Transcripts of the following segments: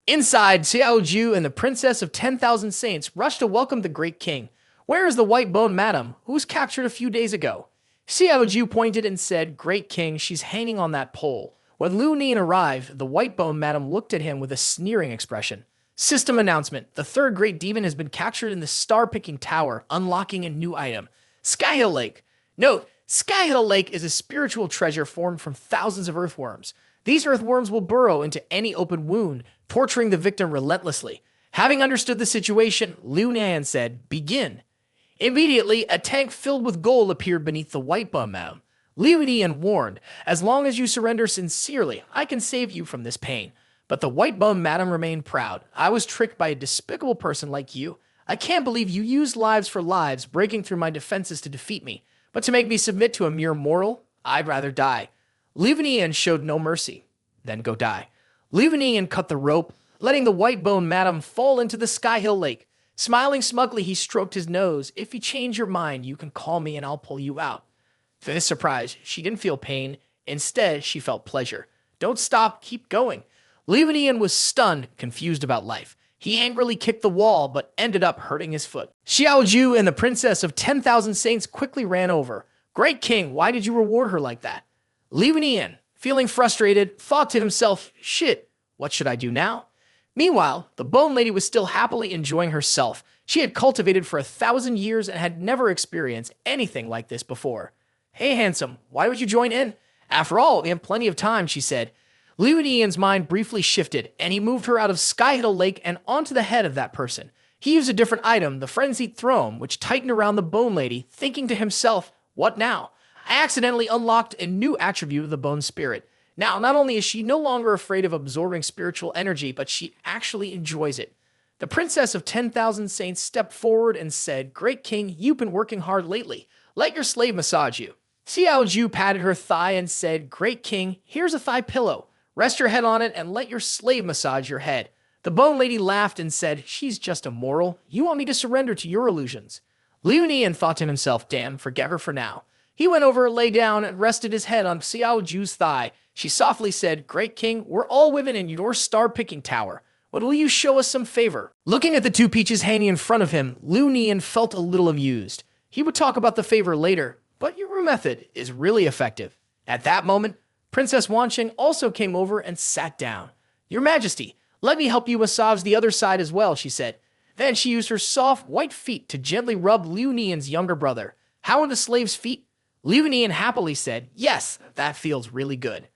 Inside, Xiao Ju and the Princess of 10,000 Saints rushed to welcome the great king. Where is the white-boned madam, who was captured a few days ago? Xiao Ju pointed and said, Great king, she's hanging on that pole. When Liu Nian arrived, the white-boned madam looked at him with a sneering expression. System announcement. The third great demon has been captured in the star-picking tower, unlocking a new item. Skyhill Lake. Note, Skyhill Lake is a spiritual treasure formed from thousands of earthworms. These earthworms will burrow into any open wound, torturing the victim relentlessly. Having understood the situation, Liu Nian said, Begin. Immediately, a tank filled with gold appeared beneath the white-boned madam. Liu Nian warned, As long as you surrender sincerely, I can save you from this pain. But the white-boned madam remained proud. I was tricked by a despicable person like you. I can't believe you used lives for lives, breaking through my defenses to defeat me. But to make me submit to a mere mortal, I'd rather die. Liu Nian showed no mercy. Then go die. Liu Nian cut the rope, letting the white-boned madam fall into the Skyhill Lake. Smiling smugly, he stroked his nose. If you change your mind, you can call me and I'll pull you out. To his surprise, she didn't feel pain. Instead, she felt pleasure. Don't stop, keep going. Liu Nian was stunned, confused about life. He angrily kicked the wall, but ended up hurting his foot. Xiao Ju and the Princess of 10,000 Saints quickly ran over. Great king, why did you reward her like that? Liu Nian, feeling frustrated, thought to himself, Shit, what should I do now? Meanwhile, the bone lady was still happily enjoying herself. She had cultivated for 1,000 years and had never experienced anything like this before. Hey, handsome, why would you join in? After all, we have plenty of time, she said. Liu Nian's mind briefly shifted, and he moved her out of Skyhill Lake and onto the head of that person. He used a different item, the Frenzied Throne, which tightened around the bone lady, thinking to himself, What now? I accidentally unlocked a new attribute of the bone spirit. Now, not only is she no longer afraid of absorbing spiritual energy, but she actually enjoys it. The Princess of 10,000 Saints stepped forward and said, Great king, you've been working hard lately. Let your slave massage you. Xiao Ju patted her thigh and said, Great king, here's a thigh pillow. Rest your head on it and let your slave massage your head. The bone lady laughed and said, She's just a mortal. You want me to surrender to your illusions. Liu Nian thought to himself, Damn, forget her for now. He went over, lay down, and rested his head on Xiao Ju's thigh. She softly said, Great king, we're all women in your star-picking tower. But will you show us some favor? Looking at the two peaches hanging in front of him, Liu Nian felt a little amused. He would talk about the favor later, but your method is really effective. At that moment, Princess Wanqing also came over and sat down. Your Majesty, let me help you massage the other side as well, she said. Then she used her soft, white feet to gently rub Liu Nian's younger brother. How are the slave's feet? Liu Nian happily said, Yes, that feels really good.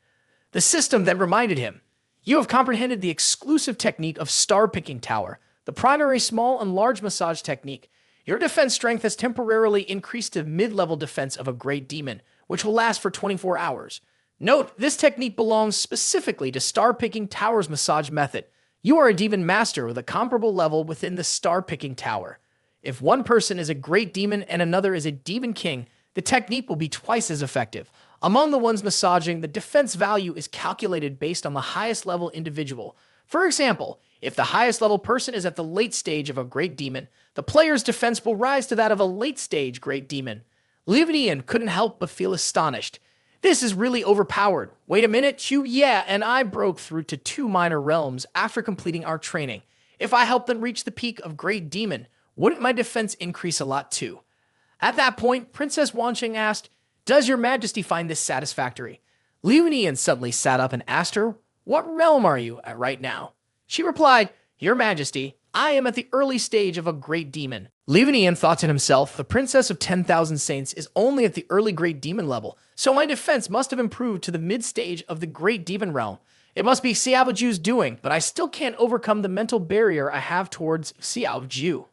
The system then reminded him, You have comprehended the exclusive technique of star-picking tower, the primary small and large massage technique. Your defense strength has temporarily increased to mid-level defense of a great demon, which will last for 24 hours. Note, this technique belongs specifically to star-picking tower's massage method. You are a demon master with a comparable level within the star-picking tower. If one person is a great demon and another is a demon king, the technique will be twice as effective. Among the ones massaging, the defense value is calculated based on the highest level individual. For example, if the highest level person is at the late stage of a great demon, the player's defense will rise to that of a late stage great demon. Liu Nian couldn't help but feel astonished. This is really overpowered. Wait a minute, Chu Ye and I broke through to 2 minor realms after completing our training. If I help them reach the peak of Great Demon, wouldn't my defense increase a lot too? At that point, Princess Wanqing asked, Does your Majesty find this satisfactory? Liu Nian suddenly sat up and asked her, What realm are you at right now? She replied, Your Majesty, I am at the early stage of a great demon. Liu Nian thought to himself, the Princess of 10,000 Saints is only at the early great demon level, so my defense must have improved to the mid-stage of the great demon realm. It must be Xiao Ju's doing, but I still can't overcome the mental barrier I have towards Xiao Ju.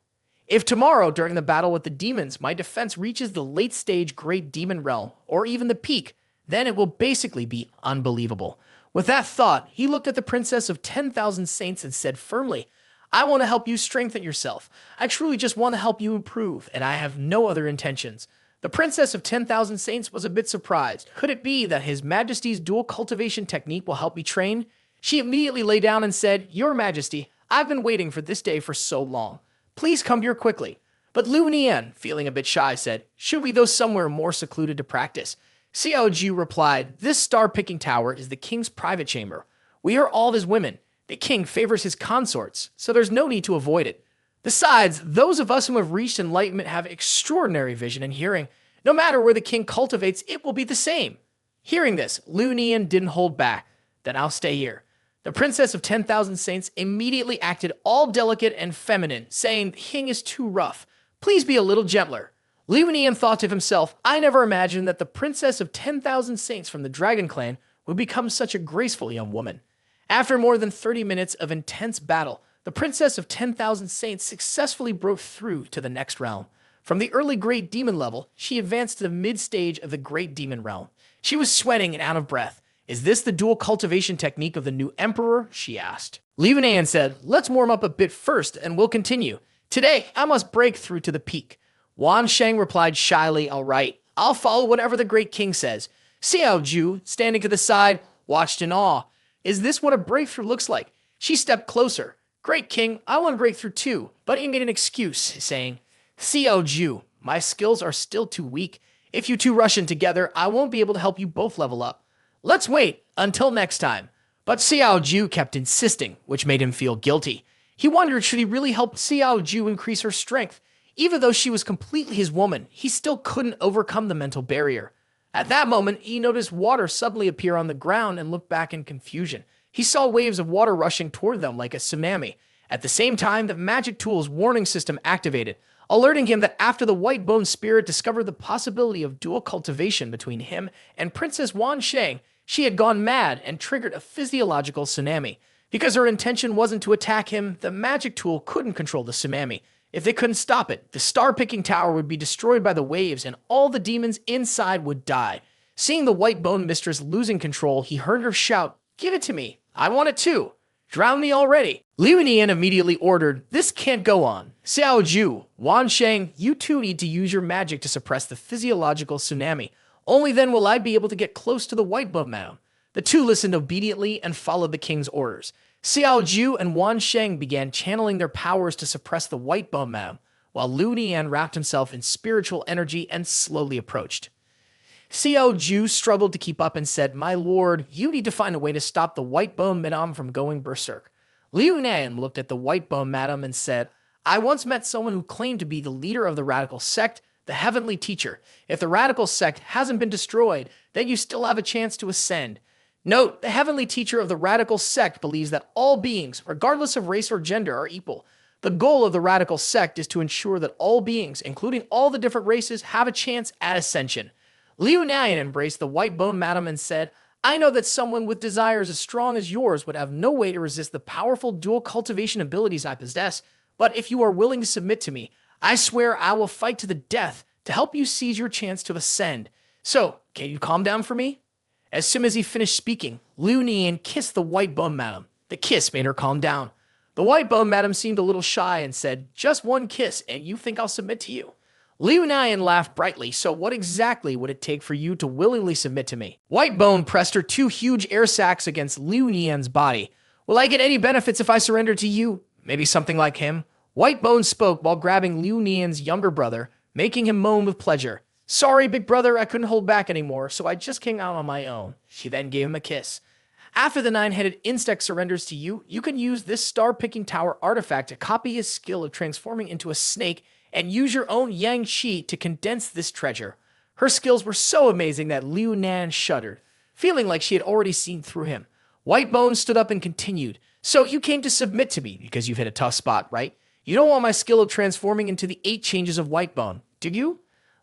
If tomorrow, during the battle with the demons, my defense reaches the late-stage great demon realm, or even the peak, then it will basically be unbelievable. With that thought, he looked at the Princess of 10,000 Saints and said firmly, I want to help you strengthen yourself. I truly just want to help you improve, and I have no other intentions. The Princess of 10,000 Saints was a bit surprised. Could it be that His Majesty's dual cultivation technique will help me train? She immediately lay down and said, Your Majesty, I've been waiting for this day for so long. Please come here quickly. But Liu Nian, feeling a bit shy, said, Should we go somewhere more secluded to practice? Xiao Ju replied, This star-picking tower is the king's private chamber. We are all his women. The king favors his consorts, so there's no need to avoid it. Besides, those of us who have reached enlightenment have extraordinary vision and hearing. No matter where the king cultivates, it will be the same. Hearing this, Liu Nian didn't hold back. Then I'll stay here. The princess of 10,000 saints immediately acted all delicate and feminine, saying, "The king is too rough. Please be a little gentler." Liu Nian thought to himself, I never imagined that the princess of 10,000 saints from the dragon clan would become such a graceful young woman. After more than 30 minutes of intense battle, the princess of 10,000 saints successfully broke through to the next realm. From the early Great Demon level, she advanced to the mid-stage of the Great Demon realm. She was sweating and out of breath. "Is this the dual cultivation technique of the new emperor?" she asked. Liu Nian said, "Let's warm up a bit first and we'll continue. Today, I must break through to the peak." Wan Sheng replied shyly, "All right, I'll follow whatever the great king says." Xiao Ju, standing to the side, watched in awe. "Is this what a breakthrough looks like?" She stepped closer. "Great king, I want to break through too," but he made an excuse, saying, "Xiao Ju, my skills are still too weak. If you two rush in together, I won't be able to help you both level up. Let's wait until next time." But Xiao Ju kept insisting, which made him feel guilty. He wondered, should he really help Xiao Ju increase her strength? Even though she was completely his woman, he still couldn't overcome the mental barrier. At that moment, he noticed water suddenly appear on the ground and looked back in confusion. He saw waves of water rushing toward them like a tsunami. At the same time, the magic tool's warning system activated, alerting him that after the white bone spirit discovered the possibility of dual cultivation between him and Princess Wan Sheng, she had gone mad and triggered a physiological tsunami. Because her intention wasn't to attack him, the magic tool couldn't control the tsunami. If they couldn't stop it, the star-picking tower would be destroyed by the waves and all the demons inside would die. Seeing the white bone mistress losing control, he heard her shout, "Give it to me. I want it too. Drown me already." Liu Nian immediately ordered, "This can't go on. Xiao Ju, Wan Sheng, you two need to use your magic to suppress the physiological tsunami. Only then will I be able to get close to the white bone mound." The two listened obediently and followed the king's orders. Xiao Ju and Wan Sheng began channeling their powers to suppress the white bone mound, while Liu Nian wrapped himself in spiritual energy and slowly approached. Xiao Ju struggled to keep up and said, "My lord, you need to find a way to stop the white bone madam from going berserk." Liu Nian looked at the white bone madam and said, "I once met someone who claimed to be the leader of the radical sect, the heavenly teacher. If the radical sect hasn't been destroyed, then you still have a chance to ascend." Note, the heavenly teacher of the radical sect believes that all beings, regardless of race or gender, are equal. The goal of the radical sect is to ensure that all beings, including all the different races, have a chance at ascension. Liu Nian embraced the white bone madam and said, "I know that someone with desires as strong as yours would have no way to resist the powerful dual cultivation abilities I possess, but if you are willing to submit to me, I swear I will fight to the death to help you seize your chance to ascend. So, can you calm down for me?" As soon as he finished speaking, Liu Nian kissed the white bone madam. The kiss made her calm down. The white bone madam seemed a little shy and said, "Just one kiss, and you think I'll submit to you?" Liu Nian laughed brightly. "So what exactly would it take for you to willingly submit to me?" White bone pressed her two huge air sacs against Liu Nian's body. "Will I get any benefits if I surrender to you? Maybe something like him?" White bone spoke while grabbing Liu Nian's younger brother, making him moan with pleasure. "Sorry, big brother, I couldn't hold back anymore, so I just came out on my own." She then gave him a kiss. "After the nine-headed insect surrenders to you, you can use this star-picking tower artifact to copy his skill of transforming into a snake and use your own yang qi to condense this treasure." Her skills were so amazing that Liu Nian shuddered, feeling like she had already seen through him. White bone stood up and continued, "So you came to submit to me because you've hit a tough spot, right? You don't want my skill of transforming into the 8 changes of white bone, do you?"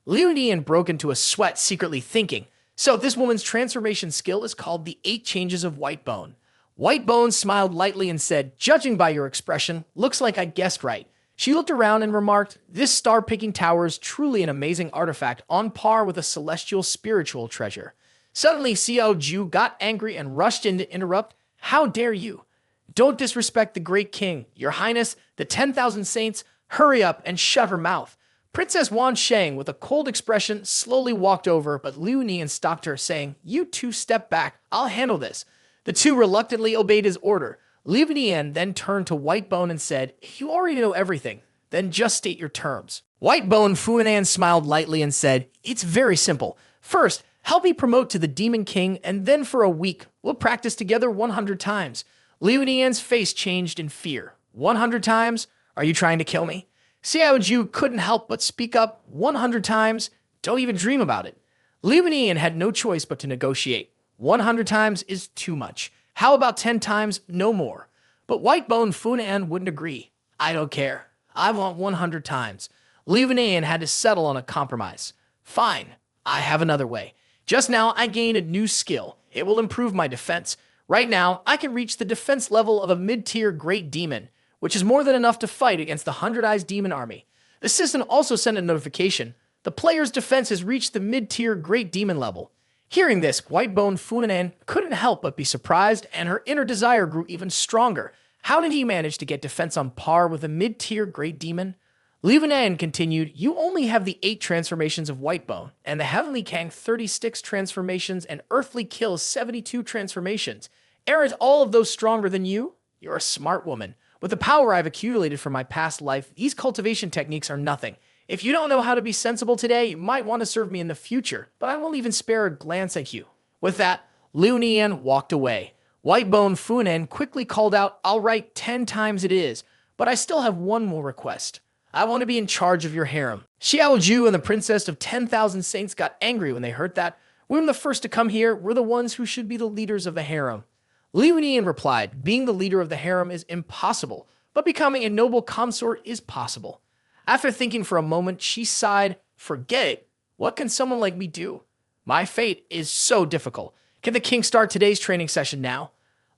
Liu Nian broke into a sweat, secretly thinking, so this woman's transformation skill is called the 8 changes of white bone. White bone smiled lightly and said, "Judging by your expression, looks like I guessed right." She looked around and remarked, "This star-picking tower is truly an amazing artifact on par with a celestial spiritual treasure." Suddenly, Xiao Ju got angry and rushed in to interrupt. "How dare you? Don't disrespect the great king. Your highness, the 10,000 saints, hurry up and shut her mouth." Princess Wan Sheng, with a cold expression, slowly walked over, but Liu Nian stopped her, saying, "You two step back. I'll handle this." The two reluctantly obeyed his order. Liu Nian then turned to White Bone and said, "You already know everything. Then just state your terms." White Bone Fuanan smiled lightly and said, "It's very simple. First, help me promote to the Demon King, and then for a week, we'll practice together 100 times. Liu Nian's face changed in fear. 100 times? Are you trying to kill me? Xiao Ju couldn't help but speak up. 100 times? Don't even dream about it. Liu Nian had no choice but to negotiate. 100 times is too much. How about 10 times? No more. But Whitebone Funan wouldn't agree. I don't care. I want 100 times. Liu Nian had to settle on a compromise. Fine. I have another way. Just now, I gained a new skill. It will improve my defense. Right now, I can reach the defense level of a mid-tier Great Demon, which is more than enough to fight against the 100 Eyes Demon Army. The system also sent a notification. The player's defense has reached the mid-tier Great Demon level. Hearing this, Whitebone Funan couldn't help but be surprised, and her inner desire grew even stronger. How did he manage to get defense on par with a mid-tier Great Demon? Liu Nian continued, you only have the 8 transformations of Whitebone, and the Heavenly Kang 36 transformations, and Earthly Kill 72 transformations. Aren't all of those stronger than you? You're a smart woman. With the power I've accumulated from my past life, these cultivation techniques are nothing. If you don't know how to be sensible today, you might want to serve me in the future, but I won't even spare a glance at you. With that, Liu Nian walked away. Whitebone Funan quickly called out, all right, 10 times it is, but I still have one more request. I want to be in charge of your harem. Xiao Ju and the Princess of 10,000 Saints got angry when they heard that. We're the first to come here. We're the ones who should be the leaders of the harem. Liu Nian replied, being the leader of the harem is impossible, but becoming a noble consort is possible. After thinking for a moment, she sighed, forget it. What can someone like me do? My fate is so difficult. Can the king start today's training session now?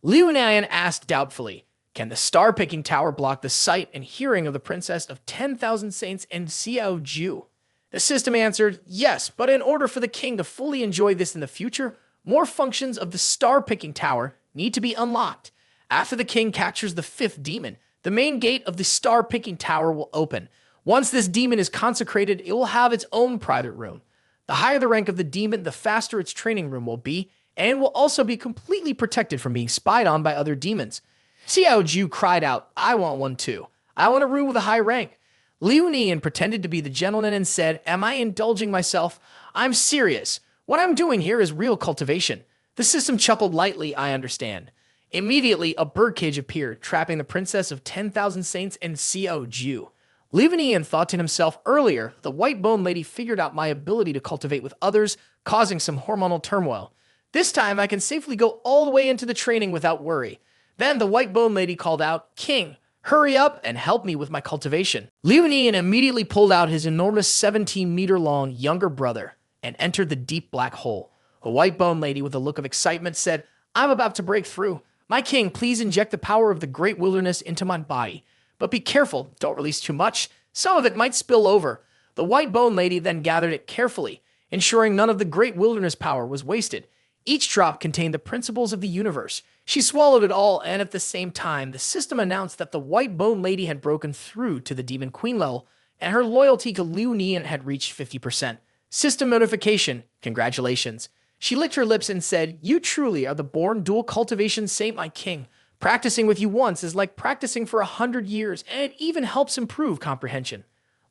Liu Nian asked doubtfully, can the star-picking tower block the sight and hearing of the Princess of 10,000 Saints and Xiao Ju? The system answered, yes, but in order for the king to fully enjoy this in the future, more functions of the star-picking tower need to be unlocked. After the king captures the 5th demon, the main gate of the star-picking tower will open. Once this demon is consecrated, it will have its own private room. The higher the rank of the demon, the faster its training room will be, and will also be completely protected from being spied on by other demons. Xiao Ju cried out, I want one too. I want a room with a high rank. Liu Nian pretended to be the gentleman and said, am I indulging myself? I'm serious. What I'm doing here is real cultivation. The system chuckled lightly, I understand. Immediately, a birdcage appeared, trapping the Princess of 10,000 Saints and Xiao Ju. Liu Nian thought to himself earlier, the Whitebone Lady figured out my ability to cultivate with others, causing some hormonal turmoil. This time, I can safely go all the way into the training without worry. Then the Whitebone Lady called out, King, hurry up and help me with my cultivation. Liu Nian immediately pulled out his enormous 17-meter-long younger brother and entered the deep black hole. The Whitebone Lady, with a look of excitement, said, I'm about to break through. My king, please inject the power of the great wilderness into my body. But be careful, don't release too much. Some of it might spill over. The Whitebone Lady then gathered it carefully, ensuring none of the great wilderness power was wasted. Each drop contained the principles of the universe. She swallowed it all, and at the same time, the system announced that the Whitebone Lady had broken through to the Demon Queen level, and her loyalty to Liu Nian had reached 50%. System notification, congratulations. She licked her lips and said, you truly are the born dual cultivation saint, my king. Practicing with you once is like practicing for 100 years, and it even helps improve comprehension.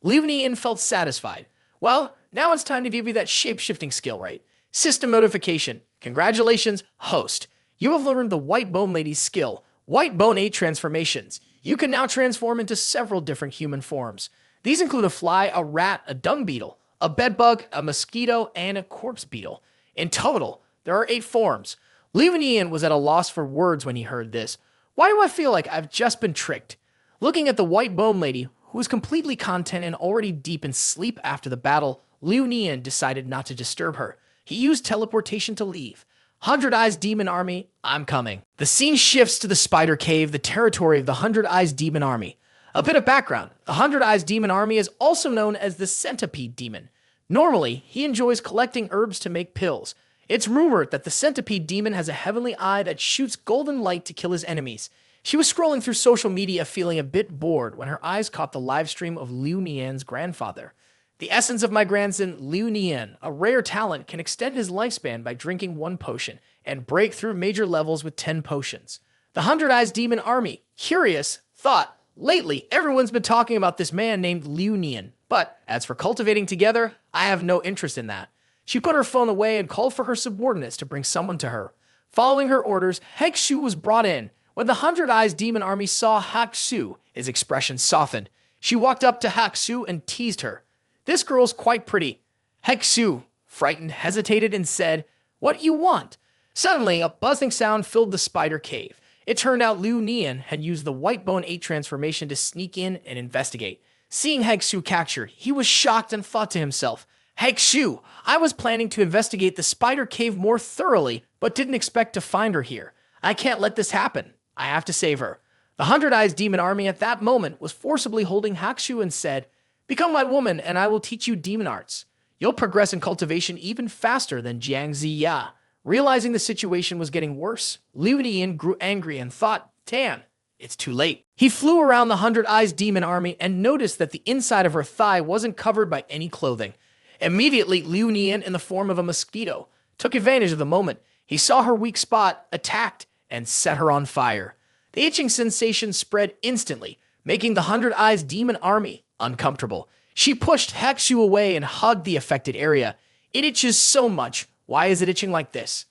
Liu Nian felt satisfied. Well, now it's time to give you that shape-shifting skill, right? System notification, congratulations, host. You have learned the Whitebone Lady's skill, Whitebone 8 transformations. You can now transform into several different human forms. These include a fly, a rat, a dung beetle, a bedbug, a mosquito, and a corpse beetle. In total, there are 8 forms. Liu Nian was at a loss for words when he heard this. Why do I feel like I've just been tricked? Looking at the Whitebone Lady, who was completely content and already deep in sleep after the battle, Liu Nian decided not to disturb her. He used teleportation to leave. 100 Eyes Demon Army, I'm coming. The scene shifts to the Spider Cave, the territory of the 100 Eyes Demon Army. A bit of background. The 100 Eyes Demon Army is also known as the Centipede Demon. Normally, he enjoys collecting herbs to make pills. It's rumored that the Centipede Demon has a heavenly eye that shoots golden light to kill his enemies. She was scrolling through social media feeling a bit bored when her eyes caught the live stream of Liu Nian's grandfather. The essence of my grandson, Liu Nian, a rare talent, can extend his lifespan by drinking 1 potion and break through major levels with 10 potions. The 100 Eyes Demon Army, curious, thought, lately everyone's been talking about this man named Liu Nian, but as for cultivating together, I have no interest in that. She put her phone away and called for her subordinates to bring someone to her. Following her orders, Heck Shu was brought in. When the Hundred Eyes demon army saw Hak-Su, his expression softened. She walked up to Hak-Su and teased her. "This girl's quite pretty." Hak-Su, frightened, hesitated and said, "What you want?" Suddenly, a buzzing sound filled the spider cave. It turned out Liu Nian had used the White Bone 8 transformation to sneak in and investigate. Seeing Hak-Su captured, he was shocked and thought to himself, "Hak-Su, I was planning to investigate the spider cave more thoroughly, but didn't expect to find her here. I can't let this happen. I have to save her." The Hundred Eyes demon army at that moment was forcibly holding Hak-Su and said, "Become my woman and I will teach you demon arts. You'll progress in cultivation even faster than Jiang Ziya." Realizing the situation was getting worse, Liu Nian grew angry and thought, "Tan, it's too late." He flew around the Hundred Eyes demon army and noticed that the inside of her thigh wasn't covered by any clothing. Immediately, Liu Nian, in the form of a mosquito, took advantage of the moment. He saw her weak spot, attacked, and set her on fire. The itching sensation spread instantly, making the Hundred Eyes demon army uncomfortable. She pushed Hak-Su away and hugged the affected area. "It itches so much. Why is it itching like this?"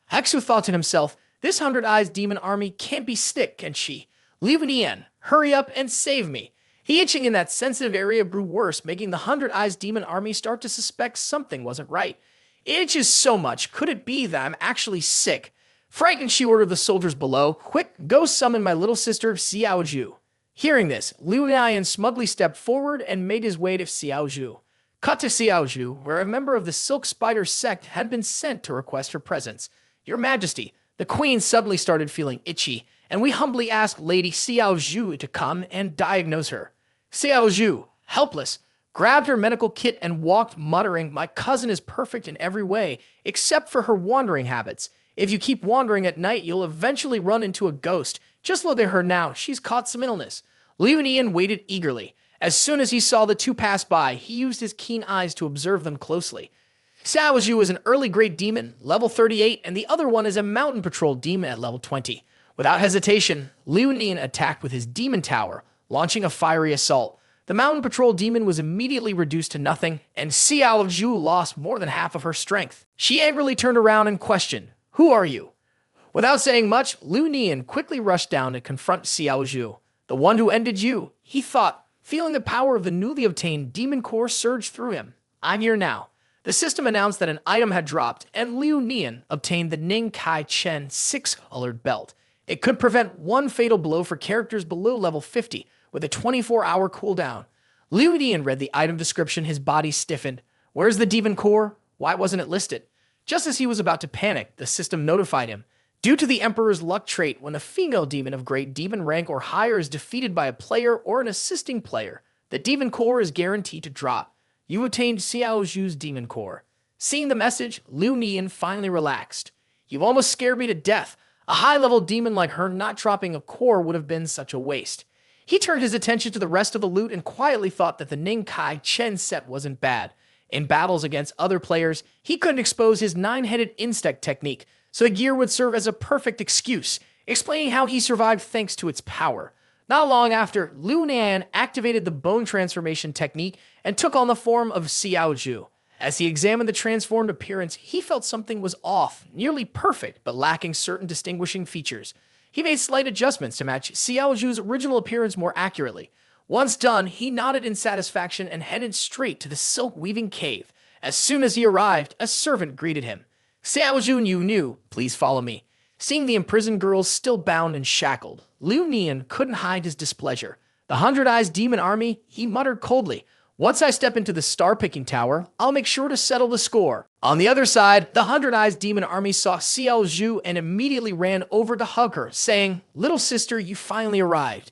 Hak-Su thought to himself, "This Hundred Eyes demon army can't be sick, can she? Liu Nian, hurry up and save me." The itching in that sensitive area grew worse, making the Hundred Eyes demon army start to suspect something wasn't right. "It itches so much. Could it be that I'm actually sick?" Frightened, she ordered the soldiers below, "Quick, go summon my little sister, Xiao Zhu." Hearing this, Liu Nian smugly stepped forward and made his way to Xiao Zhu. Cut to Xiao Zhu, where a member of the Silk Spider Sect had been sent to request her presence. "Your Majesty, the Queen suddenly started feeling itchy, and we humbly asked Lady Xiao Zhu to come and diagnose her." Xiao Zhu, helpless, grabbed her medical kit and walked, muttering, "My cousin is perfect in every way, except for her wandering habits. If you keep wandering at night, you'll eventually run into a ghost. Just look at her now, she's caught some illness." Liu Nian waited eagerly. As soon as he saw the two pass by, he used his keen eyes to observe them closely. Xiao Zhu is an early grade demon, level 38, and the other one is a mountain patrol demon at level 20. Without hesitation, Liu Nian attacked with his demon tower, launching a fiery assault. The mountain patrol demon was immediately reduced to nothing, and Xiao Zhu lost more than half of her strength. She angrily turned around and questioned, "Who are you?" Without saying much, Liu Nian quickly rushed down to confront Xiao Zhu. "The one who ended you," he thought. Feeling the power of the newly obtained demon core surge through him. "I'm here now." The system announced that an item had dropped, and Liu Nian obtained the Ning Kai Chen 6-colored belt. It could prevent one fatal blow for characters below level 50, with a 24-hour cooldown. Liu Nian read the item description, his body stiffened. "Where's the demon core? Why wasn't it listed?" Just as he was about to panic, the system notified him. Due to the Emperor's luck trait, when a female demon of great demon rank or higher is defeated by a player or an assisting player, the demon core is guaranteed to drop. You obtained Xiao Zhu's demon core. Seeing the message, Liu Nian finally relaxed. "You've almost scared me to death. A high-level demon like her not dropping a core would have been such a waste." He turned his attention to the rest of the loot and quietly thought that the Ning Kai Chen set wasn't bad. In battles against other players, he couldn't expose his 9-headed insect technique, so the gear would serve as a perfect excuse, explaining how he survived thanks to its power. Not long after, Liu Nian activated the bone transformation technique and took on the form of Xiao Zhu. As he examined the transformed appearance, he felt something was off, nearly perfect, but lacking certain distinguishing features. He made slight adjustments to match Xiao Zhu's original appearance more accurately. Once done, he nodded in satisfaction and headed straight to the silk-weaving cave. As soon as he arrived, a servant greeted him. "Xiao Zhu, you knew. Please follow me." Seeing the imprisoned girls still bound and shackled, Liu Nian couldn't hide his displeasure. "The Hundred Eyes demon army," he muttered coldly. "Once I step into the star-picking tower, I'll make sure to settle the score." On the other side, the Hundred Eyes demon army saw Xiao Zhu and immediately ran over to hug her, saying, "Little sister, you finally arrived."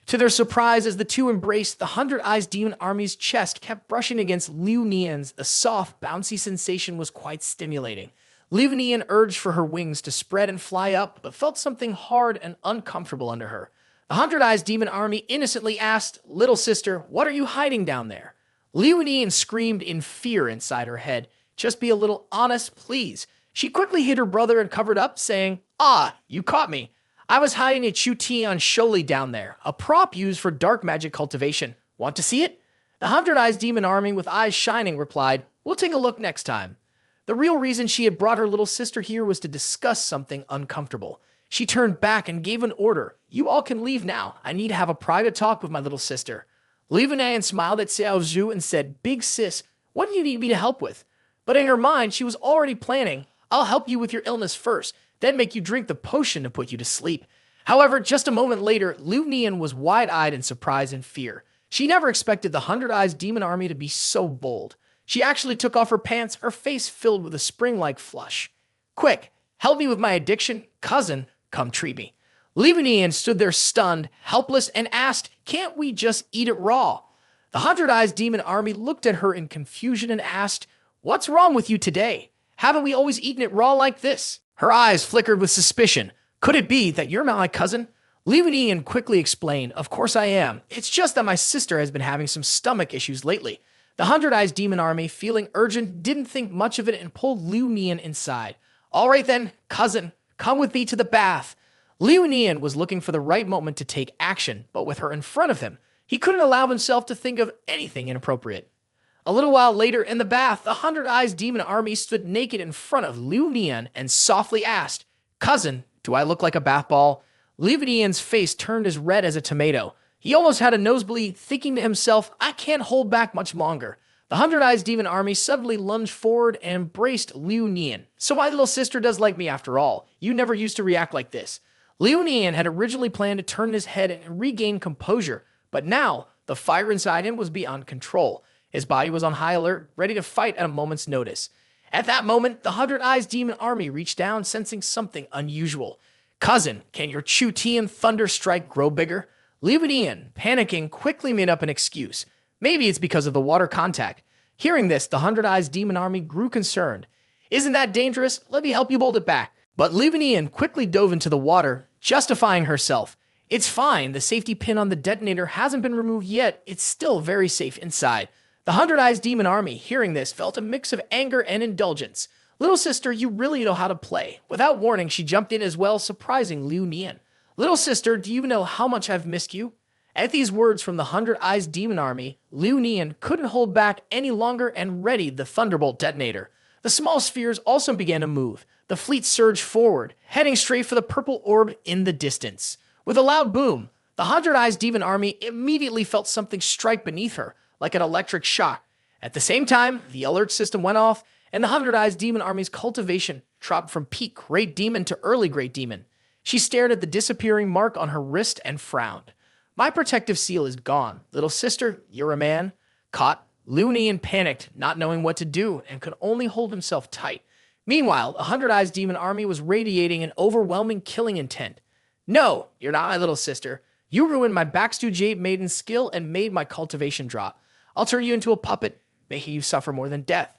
To their surprise, as the two embraced, the Hundred Eyes demon army's chest kept brushing against Liu Nian's. The soft, bouncy sensation was quite stimulating. Liu Nian urged for her wings to spread and fly up, but felt something hard and uncomfortable under her. The Hundred Eyes demon army innocently asked, "Little sister, what are you hiding down there?" Liu Nian screamed in fear inside her head. "Just be a little honest, please." She quickly hid her brother and covered up, saying, "Ah, you caught me. I was hiding a Chu-Ti on Sholi down there, a prop used for dark magic cultivation. Want to see it?" The Hundred Eyes demon army, with eyes shining, replied, "We'll take a look next time." The real reason she had brought her little sister here was to discuss something uncomfortable. She turned back and gave an order. You all can leave now. I need to have a private talk with my little sister. Liu Nian smiled at Xiao Zhu and said, Big sis, what do you need me to help with? But in her mind, she was already planning, I'll help you with your illness first, then make you drink the potion to put you to sleep. However, just a moment later, Liu Nian was wide-eyed in surprise and fear. She never expected the 100 Eyes demon army to be so bold. She actually took off her pants, her face filled with a spring-like flush. Quick, help me with my addiction. Cousin, come treat me. Liu Nian stood there stunned, helpless, and asked, can't we just eat it raw? The 100 Eyes demon army looked at her in confusion and asked, what's wrong with you today? Haven't we always eaten it raw like this? Her eyes flickered with suspicion. Could it be that you're my cousin? Liu Nian quickly explained, of course I am. It's just that my sister has been having some stomach issues lately. The 100 Eyes demon army, feeling urgent, didn't think much of it and pulled Liu Nian inside. All right then, cousin, come with me to the bath. Liu Nian was looking for the right moment to take action, but with her in front of him, he couldn't allow himself to think of anything inappropriate. A little while later, in the bath, the 100 Eyes demon army stood naked in front of Liu Nian and softly asked, cousin, do I look like a bath ball? Liu Nian's face turned as red as a tomato. He almost had a nosebleed, thinking to himself, I can't hold back much longer. The 100 Eyes demon army suddenly lunged forward and embraced Liu Nian. So my little sister does like me after all. You never used to react like this. Liu Nian had originally planned to turn his head and regain composure, but now the fire inside him was beyond control. His body was on high alert, ready to fight at a moment's notice. At that moment, the 100 Eyes demon army reached down, sensing something unusual. Cousin, can your Chu Ti and Thunder Strike grow bigger? Liu Nian, panicking, quickly made up an excuse. Maybe it's because of the water contact. Hearing this, the 100 Eyes demon army grew concerned. Isn't that dangerous? Let me help you hold it back. But Liu Nian quickly dove into the water, justifying herself. It's fine, the safety pin on the detonator hasn't been removed yet. It's still very safe inside. The 100 Eyes demon army, hearing this, felt a mix of anger and indulgence. Little sister, you really know how to play. Without warning, she jumped in as well, surprising Liu Nian. Little sister, do you know how much I've missed you? At these words from the 100 Eyes demon army, Liu Nian couldn't hold back any longer and readied the Thunderbolt detonator. The small spheres also began to move. The fleet surged forward, heading straight for the purple orb in the distance. With a loud boom, the 100 Eyes demon army immediately felt something strike beneath her, like an electric shock. At the same time, the alert system went off, and the 100 Eyes demon army's cultivation dropped from peak Great Demon to early Great Demon. She stared at the disappearing mark on her wrist and frowned. My protective seal is gone. Little sister, you're a man. Caught, Liu Nian panicked, not knowing what to do, and could only hold himself tight. Meanwhile, the 100 Eyes demon army was radiating an overwhelming killing intent. No, you're not my little sister. You ruined my backstooge ape maiden skill and made my cultivation drop. I'll turn you into a puppet, making you suffer more than death.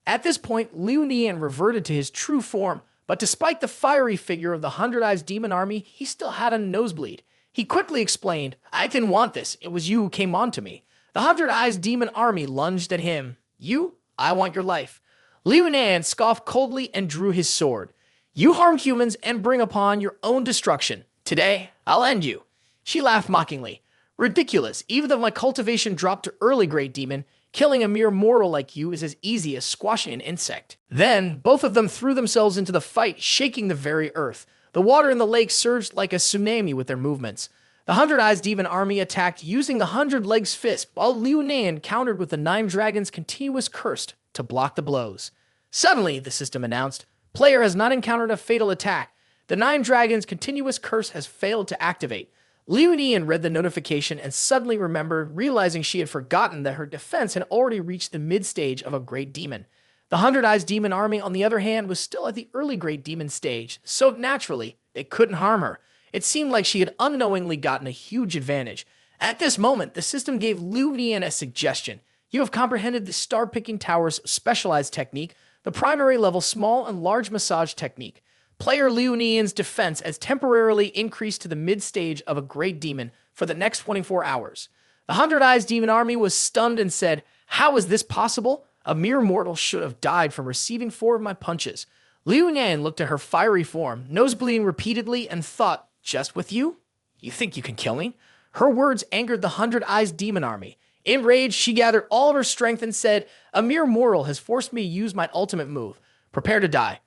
At this point, Liu Nian reverted to his true form, but despite the fiery figure of the 100 Eyes demon army, he still had a nosebleed. He quickly explained, I didn't want this. It was you who came on to me. The 100 Eyes demon army lunged at him. You? I want your life. Liu Nian scoffed coldly and drew his sword. You harm humans and bring upon your own destruction. Today, I'll end you. She laughed mockingly. Ridiculous, even though my cultivation dropped to early Great Demon, killing a mere mortal like you is as easy as squashing an insect. Then, both of them threw themselves into the fight, shaking the very earth. The water in the lake surged like a tsunami with their movements. The 100 Eyes demon army attacked using the 100 Legs fist, while Liu Nian countered with the 9 Dragons' continuous curse to block the blows. Suddenly, the system announced, player has not encountered a fatal attack. The 9 Dragons' continuous curse has failed to activate. Liu Nian read the notification and suddenly remembered, realizing she had forgotten that her defense had already reached the mid-stage of a Great Demon. The 100 Eyes demon army, on the other hand, was still at the early Great Demon stage, so naturally, it couldn't harm her. It seemed like she had unknowingly gotten a huge advantage. At this moment, the system gave Liu Nian a suggestion. You have comprehended the Star-Picking Tower's specialized technique, the primary level small and large massage technique. Player Liu Nian's defense has temporarily increased to the mid-stage of a Great Demon for the next 24 hours. The 100 Eyes demon army was stunned and said, how is this possible? A mere mortal should have died from receiving 4 of my punches. Liu Nian looked at her fiery form, nosebleeding repeatedly, and thought, just with you? You think you can kill me? Her words angered the 100 Eyes demon army. Enraged, she gathered all of her strength and said, a mere mortal has forced me to use my ultimate move. Prepare to die.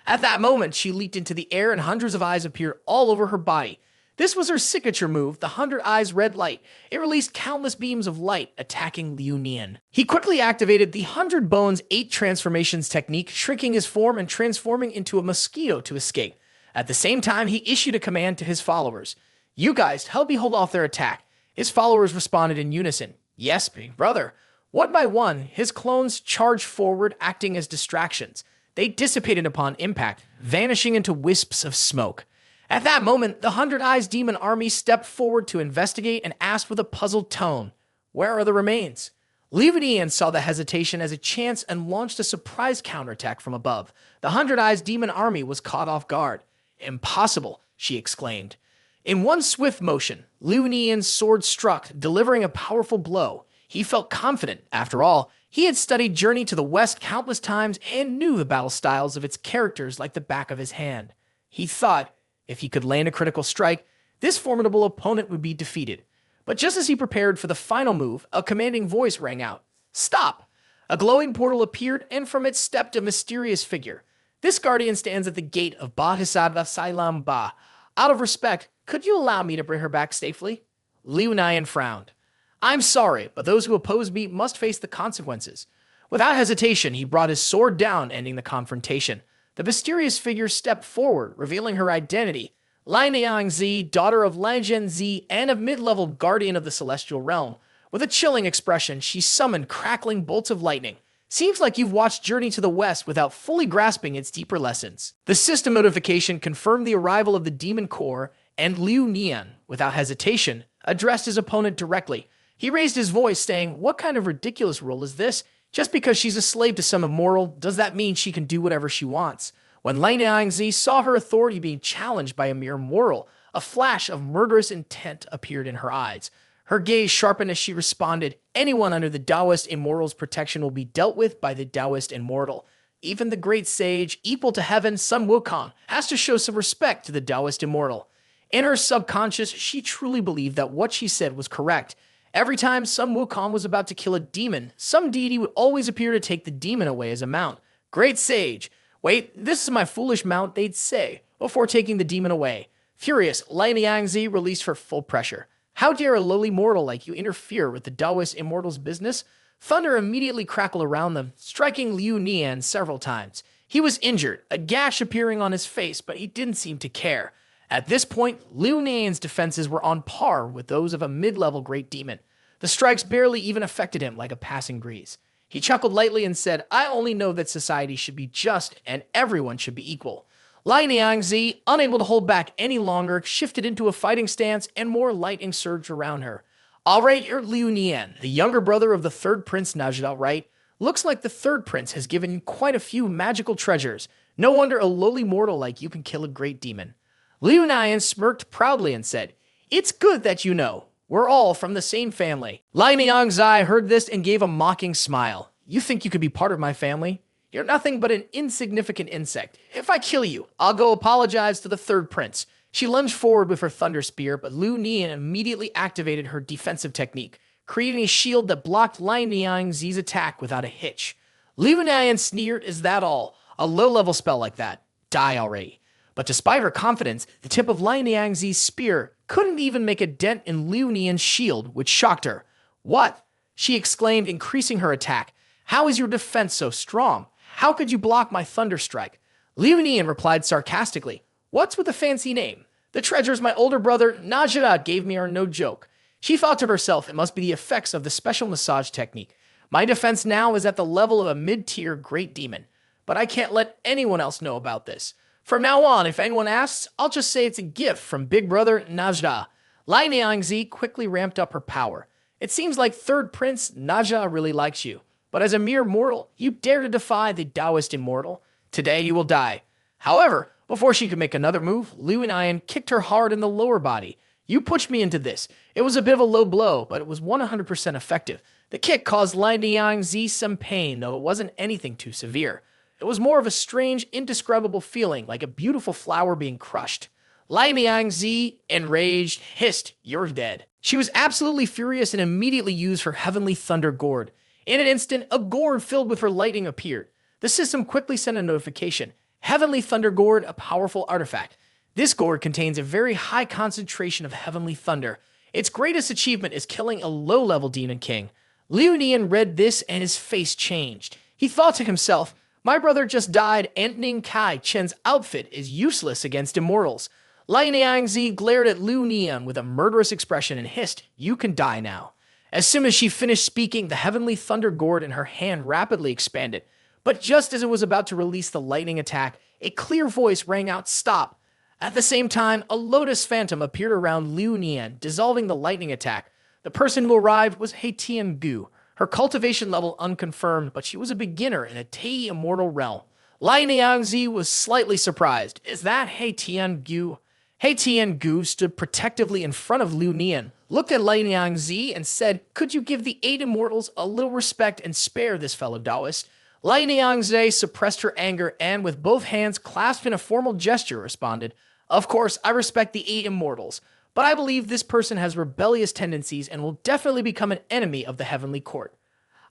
At that moment, she leaped into the air and hundreds of eyes appeared all over her body. This was her signature move, the 100 Eyes Red Light. It released countless beams of light, attacking Liu Nian. He quickly activated the 100 Bones 8 transformations technique, shrinking his form and transforming into a mosquito to escape. At the same time, he issued a command to his followers. You guys, help me hold off their attack. His followers responded in unison. Yes, big brother. One by one, his clones charged forward, acting as distractions. They dissipated upon impact, vanishing into wisps of smoke. At that moment, the 100 Eyes Demon Army stepped forward to investigate and asked with a puzzled tone, "Where are the remains?" Liu Nian saw the hesitation as a chance and launched a surprise counterattack from above. The 100 Eyes Demon Army was caught off guard. "Impossible," she exclaimed. In one swift motion, Liu Nian's sword struck, delivering a powerful blow. He felt confident. After all, he had studied Journey to the West countless times and knew the battle styles of its characters like the back of his hand. He thought, if he could land a critical strike, this formidable opponent would be defeated. But just as he prepared for the final move, a commanding voice rang out. "Stop!" A glowing portal appeared, and from it stepped a mysterious figure. This guardian stands at the gate of Bahisada Sailam Ba. Out of respect, could you allow me to bring her back safely? Liu Nian frowned. "I'm sorry, but those who oppose me must face the consequences." Without hesitation, he brought his sword down, ending the confrontation. The mysterious figure stepped forward, revealing her identity. Liang Z, daughter of Liang Z and a mid-level guardian of the celestial realm. With a chilling expression, she summoned crackling bolts of lightning. Seems like you've watched Journey to the West without fully grasping its deeper lessons. The system notification confirmed the arrival of the Demon Core, and Liu Nian, without hesitation, addressed his opponent directly. He raised his voice, saying, "What kind of ridiculous rule is this? Just because she's a slave to some immortal, does that mean she can do whatever she wants?" When Liang Z saw her authority being challenged by a mere mortal, a flash of murderous intent appeared in her eyes. Her gaze sharpened as she responded, "Anyone under the Taoist immortal's protection will be dealt with by the Taoist immortal. Even the great sage, equal to heaven, Sun Wukong, has to show some respect to the Taoist immortal." In her subconscious, she truly believed that what she said was correct. Every time Sun Wukong was about to kill a demon, some deity would always appear to take the demon away as a mount. "Great sage, wait, this is my foolish mount," they'd say, before taking the demon away. Furious, Liang Z released her full pressure. "How dare a lowly mortal like you interfere with the Taoist immortal's business?" Thunder immediately crackled around them, striking Liu Nian several times. He was injured, a gash appearing on his face, but he didn't seem to care. At this point, Liu Nian's defenses were on par with those of a mid-level great demon. The strikes barely even affected him like a passing breeze. He chuckled lightly and said, "I only know that society should be just and everyone should be equal." Liang Z, unable to hold back any longer, shifted into a fighting stance and more lightning surged around her. "All right, you're Liu Nian, the younger brother of the third prince Najda, right? Looks like the third prince has given you quite a few magical treasures. No wonder a lowly mortal like you can kill a great demon." Liu Nian smirked proudly and said, "It's good that you know. We're all from the same family." Liang Z heard this and gave a mocking smile. "You think you could be part of my family? You're nothing but an insignificant insect. If I kill you, I'll go apologize to the third prince." She lunged forward with her thunder spear, but Liu Nian immediately activated her defensive technique, creating a shield that blocked Liang Z's attack without a hitch. Liu Nian sneered, "Is that all? A low-level spell like that? Die already." But despite her confidence, the tip of Liang Z's spear couldn't even make a dent in Liu Nian's shield, which shocked her. "What?" she exclaimed, increasing her attack. "How is your defense so strong? How could you block my thunder strike?" Liu Nian replied sarcastically, "What's with the fancy name? The treasures my older brother Najda gave me are no joke." She thought to herself it must be the effects of the special massage technique. "My defense now is at the level of a mid-tier great demon, but I can't let anyone else know about this. From now on, if anyone asks, I'll just say it's a gift from Big Brother Najda." Liang Z quickly ramped up her power. "It seems like Third Prince Najda really likes you, but as a mere mortal, you dare to defy the Taoist immortal. Today you will die." However, before she could make another move, Liu Nian kicked her hard in the lower body. "You pushed me into this. It was a bit of a low blow, but it was 100% effective. The kick caused Liang Z some pain, though it wasn't anything too severe. It was more of a strange, indescribable feeling, like a beautiful flower being crushed." Liang Z, enraged, hissed, "You're dead." She was absolutely furious and immediately used her heavenly thunder gourd. In an instant, a gourd filled with her lightning appeared. The system quickly sent a notification. Heavenly Thunder Gourd, a powerful artifact. This gourd contains a very high concentration of heavenly thunder. Its greatest achievement is killing a low-level demon king. Liu Nian read this and his face changed. He thought to himself, my brother just died and Ning Kai Chen's outfit is useless against immortals. Liang Z glared at Liu Nian with a murderous expression and hissed, you can die now. As soon as she finished speaking, the heavenly thunder gourd in her hand rapidly expanded. But just as it was about to release the lightning attack, a clear voice rang out, stop. At the same time, a lotus phantom appeared around Liu Nian, dissolving the lightning attack. The person who arrived was Hian Goo. Her cultivation level unconfirmed, but she was a beginner in a Tei immortal realm. Liang Z was slightly surprised. Is that Hian Goo? Hian Goo stood protectively in front of Liu Nian, looked at Liang Z and said, could you give the 8 immortals a little respect and spare this fellow Taoist? Liang Z suppressed her anger and with both hands clasped in a formal gesture responded, of course, I respect the 8 immortals, but I believe this person has rebellious tendencies and will definitely become an enemy of the heavenly court.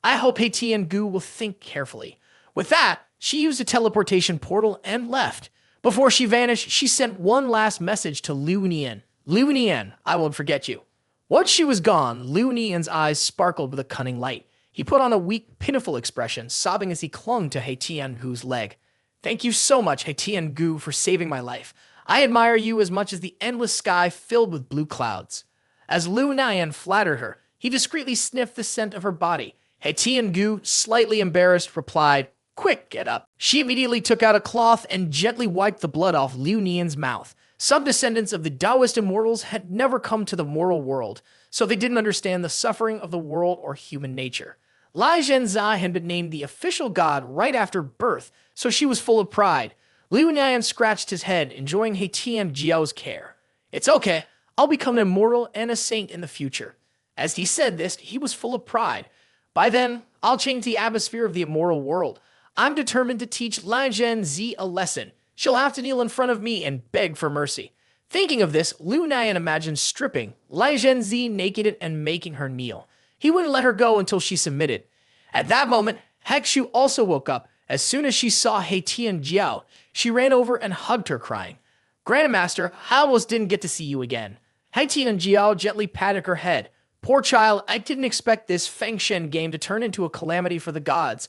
I hope Hian Goo will think carefully. With that, she used a teleportation portal and left. Before she vanished, she sent one last message to Liu Nian. Liu Nian, I won't forget you. Once she was gone, Liu Nian's eyes sparkled with a cunning light. He put on a weak, pitiful expression, sobbing as he clung to Hian Goo's leg. Thank you so much, Hian Goo, for saving my life. I admire you as much as the endless sky filled with blue clouds. As Liu Nian flattered her, he discreetly sniffed the scent of her body. Hian Goo, slightly embarrassed, replied, quick, get up. She immediately took out a cloth and gently wiped the blood off Liu Nian's mouth. Some descendants of the Taoist immortals had never come to the mortal world, so they didn't understand the suffering of the world or human nature. Liang Z had been named the official god right after birth, so she was full of pride. Liu Nian scratched his head, enjoying Hian Jiao's care. It's okay, I'll become an immortal and a saint in the future. As he said this, he was full of pride. By then, I'll change the atmosphere of the immoral world. I'm determined to teach Liang Z a lesson. She'll have to kneel in front of me and beg for mercy. Thinking of this, Liu Nian imagined stripping Liang Z naked and making her kneel. He wouldn't let her go until she submitted. At that moment, Hakshu also woke up. As soon as she saw Hian Jiao, she ran over and hugged her, crying, Grandmaster, I almost didn't get to see you again. Hian Jiao gently patted her head. Poor child, I didn't expect this Fengshen game to turn into a calamity for the gods.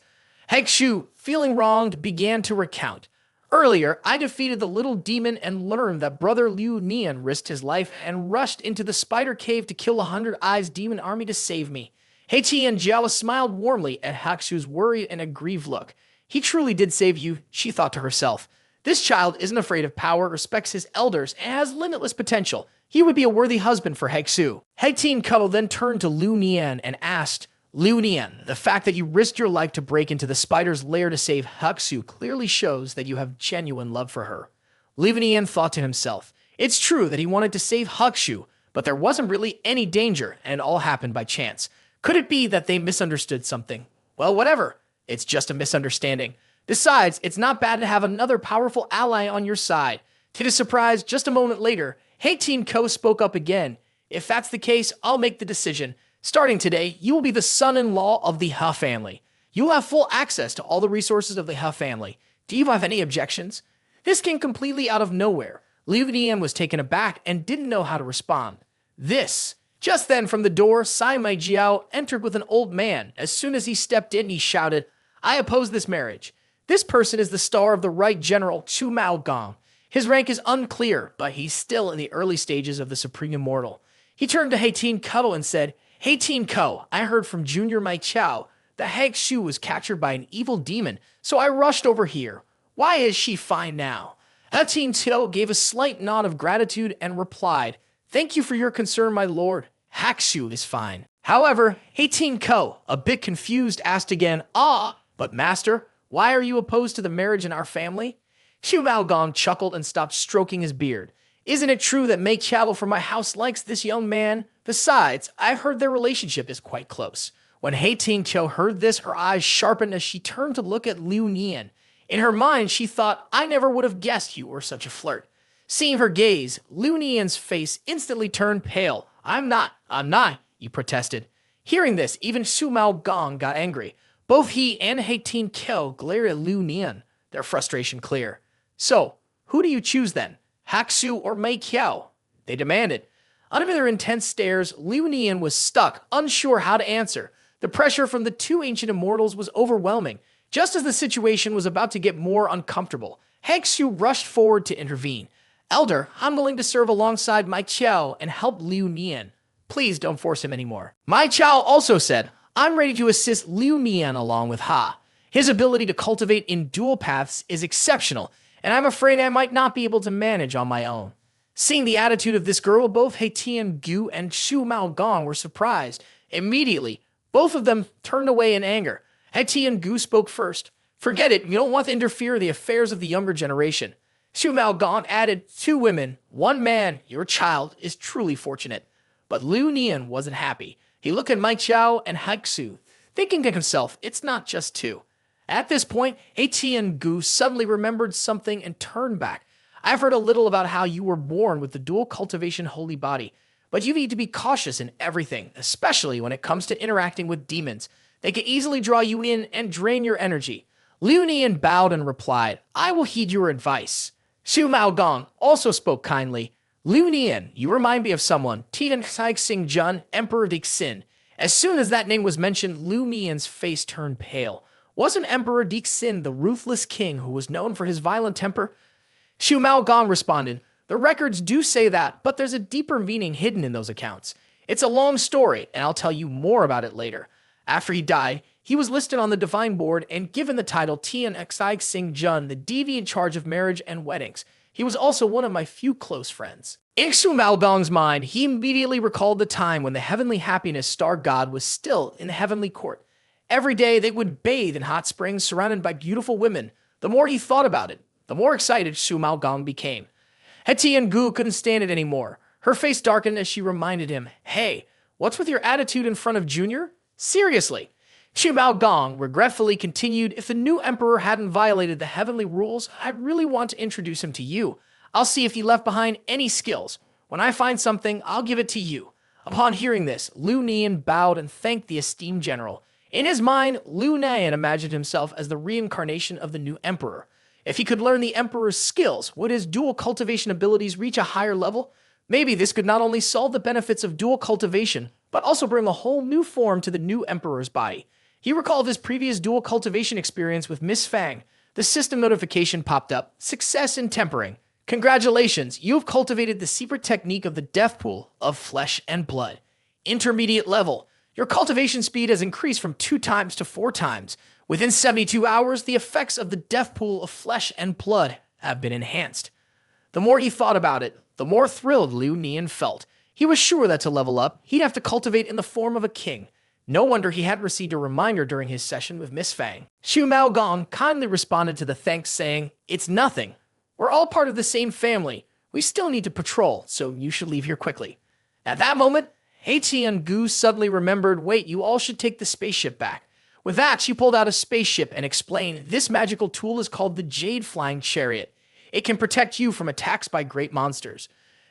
Hakshu, feeling wronged, began to recount. Earlier, I defeated the little demon and learned that brother Liu Nian risked his life and rushed into the spider cave to kill 100 Eyes demon army to save me. Hian Jiao smiled warmly at Hakshu's worried and aggrieved look. He truly did save you, she thought to herself. This child isn't afraid of power, respects his elders, and has limitless potential. He would be a worthy husband for Hakshu. Hian Goo then turned to Liu Nian and asked, Liu Nian, the fact that you risked your life to break into the spider's lair to save Hakshu clearly shows that you have genuine love for her. Liu Nian thought to himself, it's true that he wanted to save Hakshu, but there wasn't really any danger, and it all happened by chance. Could it be that they misunderstood something? Well, whatever. It's just a misunderstanding. Besides, it's not bad to have another powerful ally on your side. To his surprise, just a moment later, Hian Goo spoke up again. If that's the case, I'll make the decision. Starting today, you will be the son-in-law of the He family. You'll have full access to all the resources of the He family. Do you have any objections? This came completely out of nowhere. Liu Nian was taken aback and didn't know how to respond. Just then, from the door, Sai Mai Jiao entered with an old man. As soon as he stepped in, he shouted, I oppose this marriage. This person is the star of the right general Chu Mao Gong. His rank is unclear, but he's still in the early stages of the Supreme Immortal. He turned to Hian Goo and said, Hian Goo, I heard from Junior Mai Chao that Hakshu was captured by an evil demon, so I rushed over here. Why is she fine now? Hian Goo gave a slight nod of gratitude and replied, Thank you for your concern, my lord. Hakshu is fine. However, Hian Goo, a bit confused, asked again, but master, why are you opposed to the marriage in our family? Xu Maogong chuckled and stopped stroking his beard. Isn't it true that Mei Qiao from my house likes this young man? Besides, I've heard their relationship is quite close. When Hian Goo heard this, her eyes sharpened as she turned to look at Liu Nian. In her mind, she thought, I never would have guessed you were such a flirt. Seeing her gaze, Liu Nian's face instantly turned pale. I'm not, he protested. Hearing this, even Xu Maogong got angry. Both he and Hian Goo glared at Liu Nian, their frustration clear. So, who do you choose then? Haksu or Mei Qiao? They demanded. Under their intense stares, Liu Nian was stuck, unsure how to answer. The pressure from the two ancient immortals was overwhelming. Just as the situation was about to get more uncomfortable, Haksu rushed forward to intervene. Elder, I'm willing to serve alongside Mei Qiao and help Liu Nian. Please don't force him anymore. Mei Qiao also said, I'm ready to assist Liu Nian along with Ha. His ability to cultivate in dual paths is exceptional, and I'm afraid I might not be able to manage on my own. Seeing the attitude of this girl, both Hian Goo and Shu Maogong were surprised. Immediately, both of them turned away in anger. Hian Goo spoke first. Forget it, you don't want to interfere in the affairs of the younger generation. Shu Maogong added, 2 women, 1 man, your child is truly fortunate. But Liu Nian wasn't happy. He looked at Mei Qiao and Haksu, thinking to himself, it's not just 2. At this point, Hian Goo suddenly remembered something and turned back. I've heard a little about how you were born with the dual cultivation holy body, but you need to be cautious in everything, especially when it comes to interacting with demons. They can easily draw you in and drain your energy. Liu Nian bowed and replied, I will heed your advice. Shu Maogong also spoke kindly. Liu Nian, you remind me of someone, Tian Xing Emperor Dixin. As soon as that name was mentioned, Liu Nian's face turned pale. Wasn't Emperor Dixin the ruthless king who was known for his violent temper? Shu Maogong responded, the records do say that, but there's a deeper meaning hidden in those accounts. It's a long story, and I'll tell you more about it later. After he died, he was listed on the divine board and given the title Tian Xing, the deity in charge of marriage and weddings. He was also one of my few close friends. In Shu Maogong's mind, he immediately recalled the time when the heavenly happiness star god was still in the heavenly court. Every day they would bathe in hot springs surrounded by beautiful women. The more he thought about it, the more excited Shu Maogong became. Hian Goo couldn't stand it anymore. Her face darkened as she reminded him, hey, what's with your attitude in front of Junior? Seriously. Shu Maogong regretfully continued, if the new emperor hadn't violated the heavenly rules, I'd really want to introduce him to you. I'll see if he left behind any skills. When I find something, I'll give it to you. Upon hearing this, Liu Nian bowed and thanked the esteemed general. In his mind, Liu Nian imagined himself as the reincarnation of the new emperor. If he could learn the emperor's skills, would his dual cultivation abilities reach a higher level? Maybe this could not only solve the benefits of dual cultivation, but also bring a whole new form to the new emperor's body. He recalled his previous dual cultivation experience with Miss Fang. The system notification popped up, success in tempering. Congratulations, you have cultivated the secret technique of the death pool of flesh and blood. Intermediate level. Your cultivation speed has increased from 2 times to 4 times. Within 72 hours, the effects of the death pool of flesh and blood have been enhanced. The more he thought about it, the more thrilled Liu Nian felt. He was sure that to level up, he'd have to cultivate in the form of a king. No wonder he had received a reminder during his session with Miss Fang. Shu Maogong kindly responded to the thanks, saying, it's nothing. We're all part of the same family. We still need to patrol, so you should leave here quickly. At that moment, Hian Goo suddenly remembered, wait, you all should take the spaceship back. With that, she pulled out a spaceship and explained, this magical tool is called the Jade Flying Chariot. It can protect you from attacks by great monsters.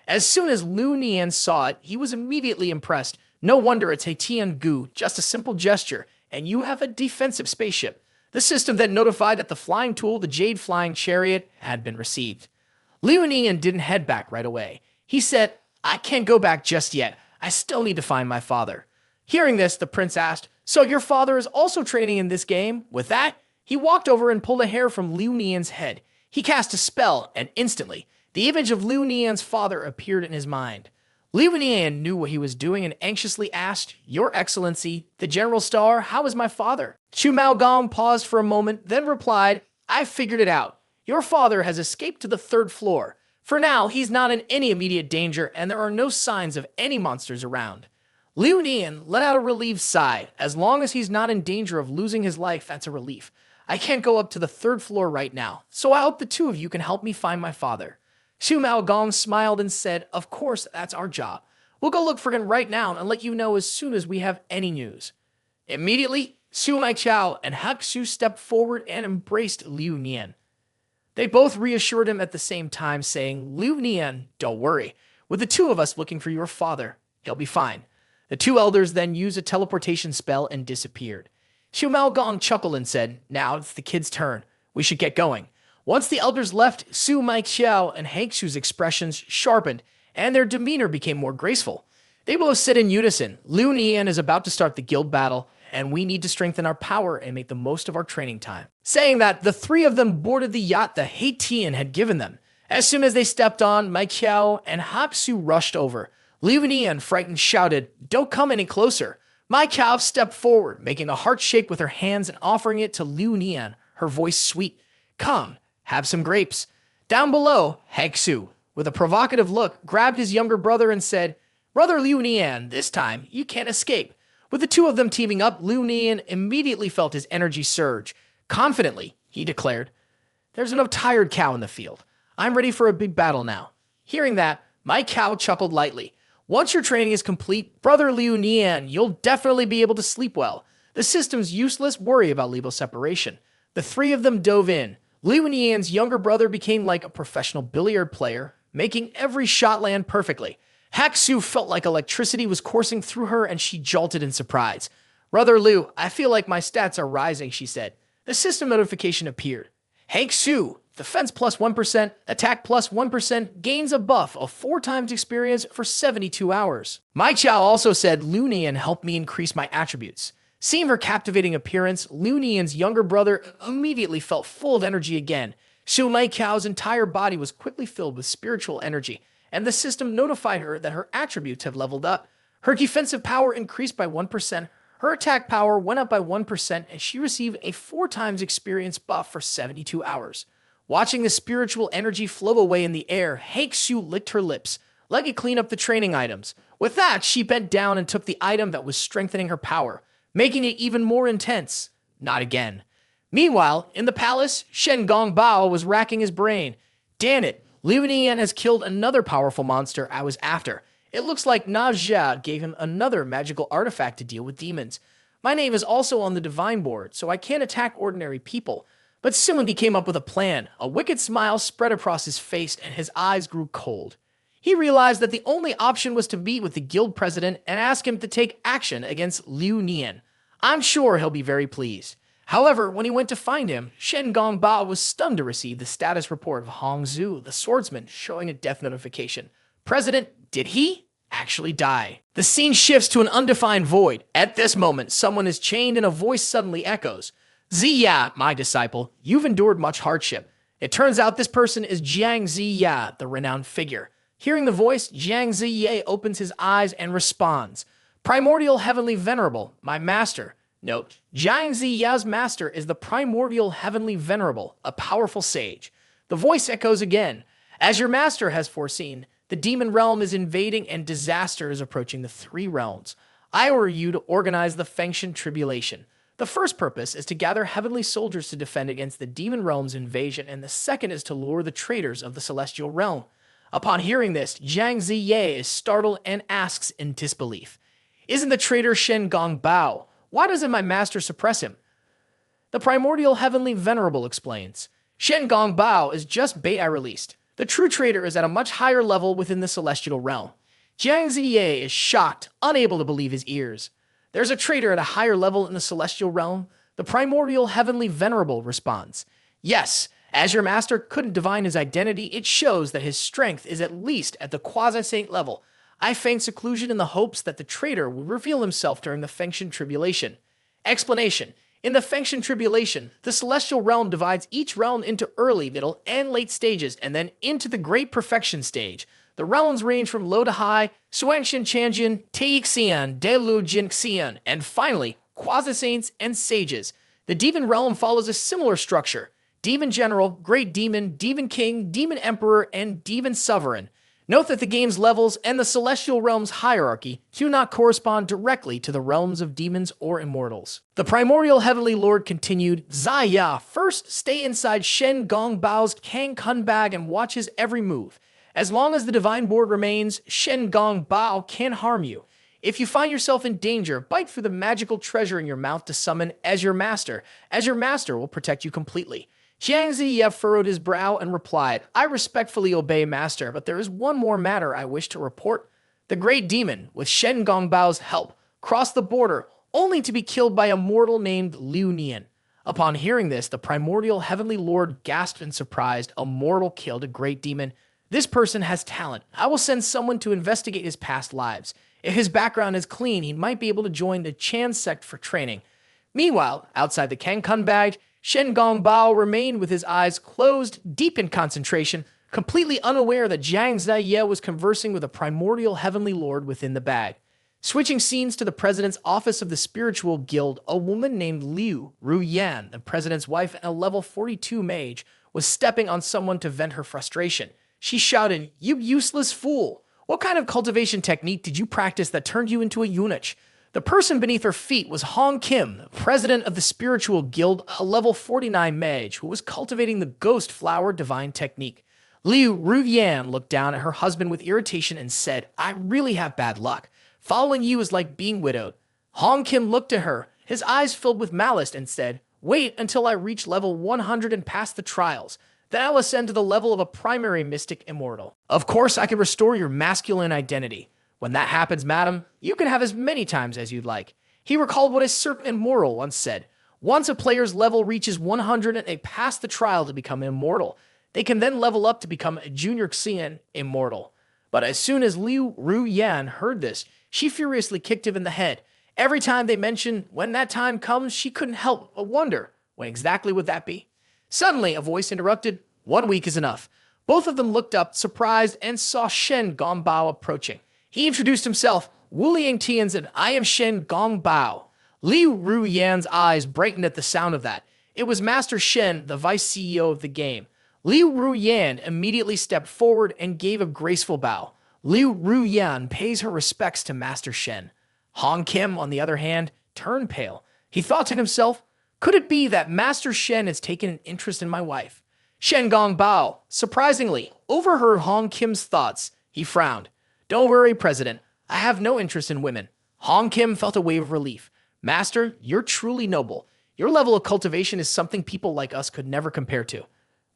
As soon as Liu Nian saw it, he was immediately impressed. No wonder it's Hian Goo, just a simple gesture, and you have a defensive spaceship. The system then notified that the flying tool, the Jade Flying Chariot, had been received. Liu Nian didn't head back right away. He said, I can't go back just yet. I still need to find my father. Hearing this, the prince asked, so your father is also training in this game? With that, he walked over and pulled a hair from Liu Nian's head. He cast a spell, and instantly, the image of Liu Nian's father appeared in his mind. Liu Nian knew what he was doing and anxiously asked, Your Excellency, the General Star, how is my father? Shu Maogong paused for a moment, then replied, I figured it out. Your father has escaped to the 3rd floor. For now, he's not in any immediate danger, and there are no signs of any monsters around. Liu Nian let out a relieved sigh. As long as he's not in danger of losing his life, that's a relief. I can't go up to the 3rd floor right now, so I hope the 2 of you can help me find my father. Shu Maogong smiled and said, of course, that's our job. We'll go look for him right now and let you know as soon as we have any news. Immediately, Su Maiqiao and Haksu stepped forward and embraced Liu Nian. They both reassured him at the same time, saying, Liu Nian, don't worry. With the 2 of us looking for your father, he'll be fine. The 2 elders then used a teleportation spell and disappeared. Shu Maogong chuckled and said, now it's the kid's turn. We should get going. Once the elders left, Su Maixiao and Haixu's expressions sharpened, and their demeanor became more graceful. They both said in unison, Liu Nian is about to start the guild battle, and we need to strengthen our power and make the most of our training time. Saying that, the three of them boarded the yacht the Haitian had given them. As soon as they stepped on, Maixiao and Hapsu rushed over. Liu Nian, frightened, shouted, "Don't come any closer." Maixiao stepped forward, making a heart shake with her hands and offering it to Liu Nian, her voice sweet. "Come, have some grapes." Down below, Haixu, with a provocative look, grabbed his younger brother and said, "Brother Liu Nian, this time, you can't escape." With the two of them teaming up, Liu Nian immediately felt his energy surge. Confidently, he declared, "There's no tired cow in the field. I'm ready for a big battle now." Hearing that, my cow chuckled lightly. "Once your training is complete, Brother Liu Nian, you'll definitely be able to sleep well. The system's useless, worry about legal separation." The three of them dove in. Liu Nian's younger brother became like a professional billiard player, making every shot land perfectly. Haixu felt like electricity was coursing through her and she jolted in surprise. "Brother Liu, I feel like my stats are rising," she said. The system notification appeared. Haixu, defense plus 1%, attack plus 1%, gains a buff of 4 times experience for 72 hours. Maixiao also said Liu Nian helped me increase my attributes. Seeing her captivating appearance, Liu Nian's younger brother immediately felt full of energy again. Su Maixiao's entire body was quickly filled with spiritual energy, and the system notified her that her attributes have leveled up. Her defensive power increased by 1%, her attack power went up by 1%, and she received a 4 times experience buff for 72 hours. Watching the spiritual energy flow away in the air, Haixu licked her lips, like it cleaned up the training items. With that, she bent down and took the item that was strengthening her power, making it even more intense. Not again. Meanwhile, in the palace, Shen Gong Bao was racking his brain. Damn it, Liu Nian has killed another powerful monster I was after. It looks like Na Jia gave him another magical artifact to deal with demons. My name is also on the divine board, so I can't attack ordinary people. But soon he came up with a plan. A wicked smile spread across his face and his eyes grew cold. He realized that the only option was to meet with the guild president and ask him to take action against Liu Nian. I'm sure he'll be very pleased. However, when he went to find him, Shen Gong Bao was stunned to receive the status report of Hong Zhu, the swordsman, showing a death notification. President, did he actually die? The scene shifts to an undefined void. At this moment, someone is chained and a voice suddenly echoes. Ziya, my disciple, you've endured much hardship. It turns out this person is Jiang Ziya, the renowned figure. Hearing the voice, Jiang Ziya opens his eyes and responds. Primordial Heavenly Venerable, my master. Note, Jiang Ziya's master is the Primordial Heavenly Venerable, a powerful sage. The voice echoes again. As your master has foreseen, the demon realm is invading and disaster is approaching the 3 realms. I order you to organize the Fengshan Tribulation. The first purpose is to gather heavenly soldiers to defend against the demon realm's invasion, and the second is to lure the traitors of the celestial realm. Upon hearing this, Jiang Ziya is startled and asks in disbelief, "Isn't the traitor Shen Gong Bao? Why doesn't my master suppress him?" The Primordial Heavenly Venerable explains, Shen Gong Bao is just bait I released. The true traitor is at a much higher level within the celestial realm. Jiang Ziya is shocked, unable to believe his ears. There's a traitor at a higher level in the celestial realm? The Primordial Heavenly Venerable responds, yes, as your master couldn't divine his identity, it shows that his strength is at least at the quasi-saint level. I feigned seclusion in the hopes that the traitor would reveal himself during the Fengshan Tribulation. Explanation. In the Fengshan Tribulation, the celestial realm divides each realm into early, middle, and late stages, and then into the Great Perfection stage. The realms range from low to high, Suangshan Chanjian, Teixian, Delu Jinxian, and finally, quasi-saints and sages. The demon realm follows a similar structure. Demon General, Great Demon, Demon King, Demon Emperor, and Demon Sovereign. Note that the game's levels and the celestial realm's hierarchy do not correspond directly to the realms of demons or immortals. The Primordial Heavenly Lord continued, Zaya, first stay inside Shen Gong Bao's Kang Kun bag and watch his every move. As long as the Divine Board remains, Shen Gong Bao can't harm you. If you find yourself in danger, bite through the magical treasure in your mouth to summon as your master will protect you completely. Jiang Ziya furrowed his brow and replied, I respectfully obey, Master, but there is one more matter I wish to report. The Great Demon, with Shen Gong Bao's help, crossed the border, only to be killed by a mortal named Liu Nian. Upon hearing this, the primordial heavenly lord gasped in surprise. A mortal killed a great demon. This person has talent. I will send someone to investigate his past lives. If his background is clean, he might be able to join the Chan sect for training. Meanwhile, outside the Kangkun bag, Shen Gong Bao remained with his eyes closed, deep in concentration, completely unaware that Liang Z was conversing with a primordial heavenly lord within the bag. Switching scenes to the president's office of the spiritual guild, a woman named Liu Nian, the president's wife and a level 42 mage, was stepping on someone to vent her frustration. She shouted, "You useless fool! What kind of cultivation technique did you practice that turned you into a eunuch?" The person beneath her feet was Hong Kim, president of the spiritual guild, a level 49 mage, who was cultivating the ghost flower divine technique. Liu Nian looked down at her husband with irritation and said, "I really have bad luck. Following you is like being widowed." Hong Kim looked at her, his eyes filled with malice, and said, "Wait until I reach level 100 and pass the trials. Then I'll ascend to the level of a primary mystic immortal. Of course, I can restore your masculine identity. When that happens, madam, you can have as many times as you'd like." He recalled what a serpent immortal once said. Once a player's level reaches 100 and they pass the trial to become immortal, they can then level up to become a junior Xian immortal. But as soon as Liu Nian heard this, she furiously kicked him in the head. Every time they mentioned when that time comes, she couldn't help but wonder, when exactly would that be? Suddenly, a voice interrupted. "1 week is enough." Both of them looked up, surprised, and saw Shen Gong Bao approaching. He introduced himself. "Wu Liang Tian said, I am Shen Gong Bao." Liu Nian's eyes brightened at the sound of that. It was Master Shen, the vice CEO of the game. Liu Nian immediately stepped forward and gave a graceful bow. Liu Nian pays her respects to Master Shen. Hong Kim, on the other hand, turned pale. He thought to himself, could it be that Master Shen has taken an interest in my wife? Shen Gong Bao, surprisingly, overheard Hong Kim's thoughts. He frowned. "Don't worry, President. I have no interest in women." Hong Kim felt a wave of relief. "Master, you're truly noble. Your level of cultivation is something people like us could never compare to."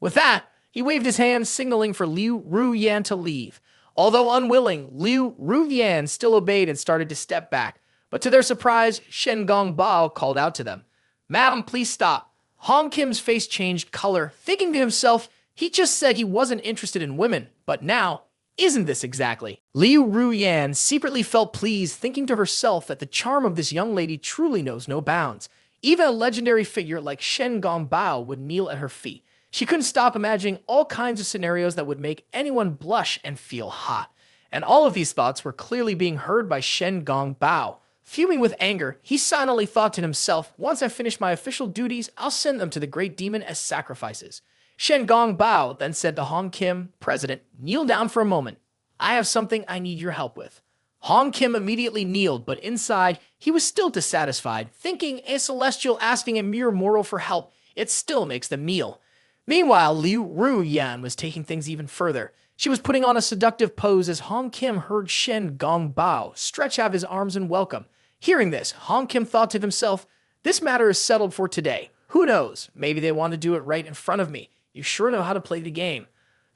With that, he waved his hand, signaling for Liu Nian to leave. Although unwilling, Liu Nian still obeyed and started to step back. But to their surprise, Shen Gong Bao called out to them, "Madam, please stop." Hong Kim's face changed color, thinking to himself, he just said he wasn't interested in women, but now, isn't this exactly? Liu Nian secretly felt pleased, thinking to herself that the charm of this young lady truly knows no bounds. Even a legendary figure like Shen Gong Bao would kneel at her feet. She couldn't stop imagining all kinds of scenarios that would make anyone blush and feel hot. And all of these thoughts were clearly being heard by Shen Gong Bao. Fuming with anger, he silently thought to himself, once I finish my official duties, I'll send them to the great demon as sacrifices. Shen Gong Bao then said to Hong Kim, "President, kneel down for a moment. I have something I need your help with." Hong Kim immediately kneeled, but inside, he was still dissatisfied, thinking a celestial asking a mere mortal for help, it still makes them kneel. Meanwhile, Liu Nian was taking things even further. She was putting on a seductive pose as Hong Kim heard Shen Gong Bao stretch out his arms in welcome. Hearing this, Hong Kim thought to himself, this matter is settled for today. Who knows? Maybe they want to do it right in front of me. You sure know how to play the game.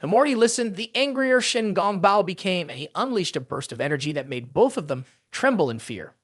The more he listened, the angrier Shen Gong Bao became, and he unleashed a burst of energy that made both of them tremble in fear.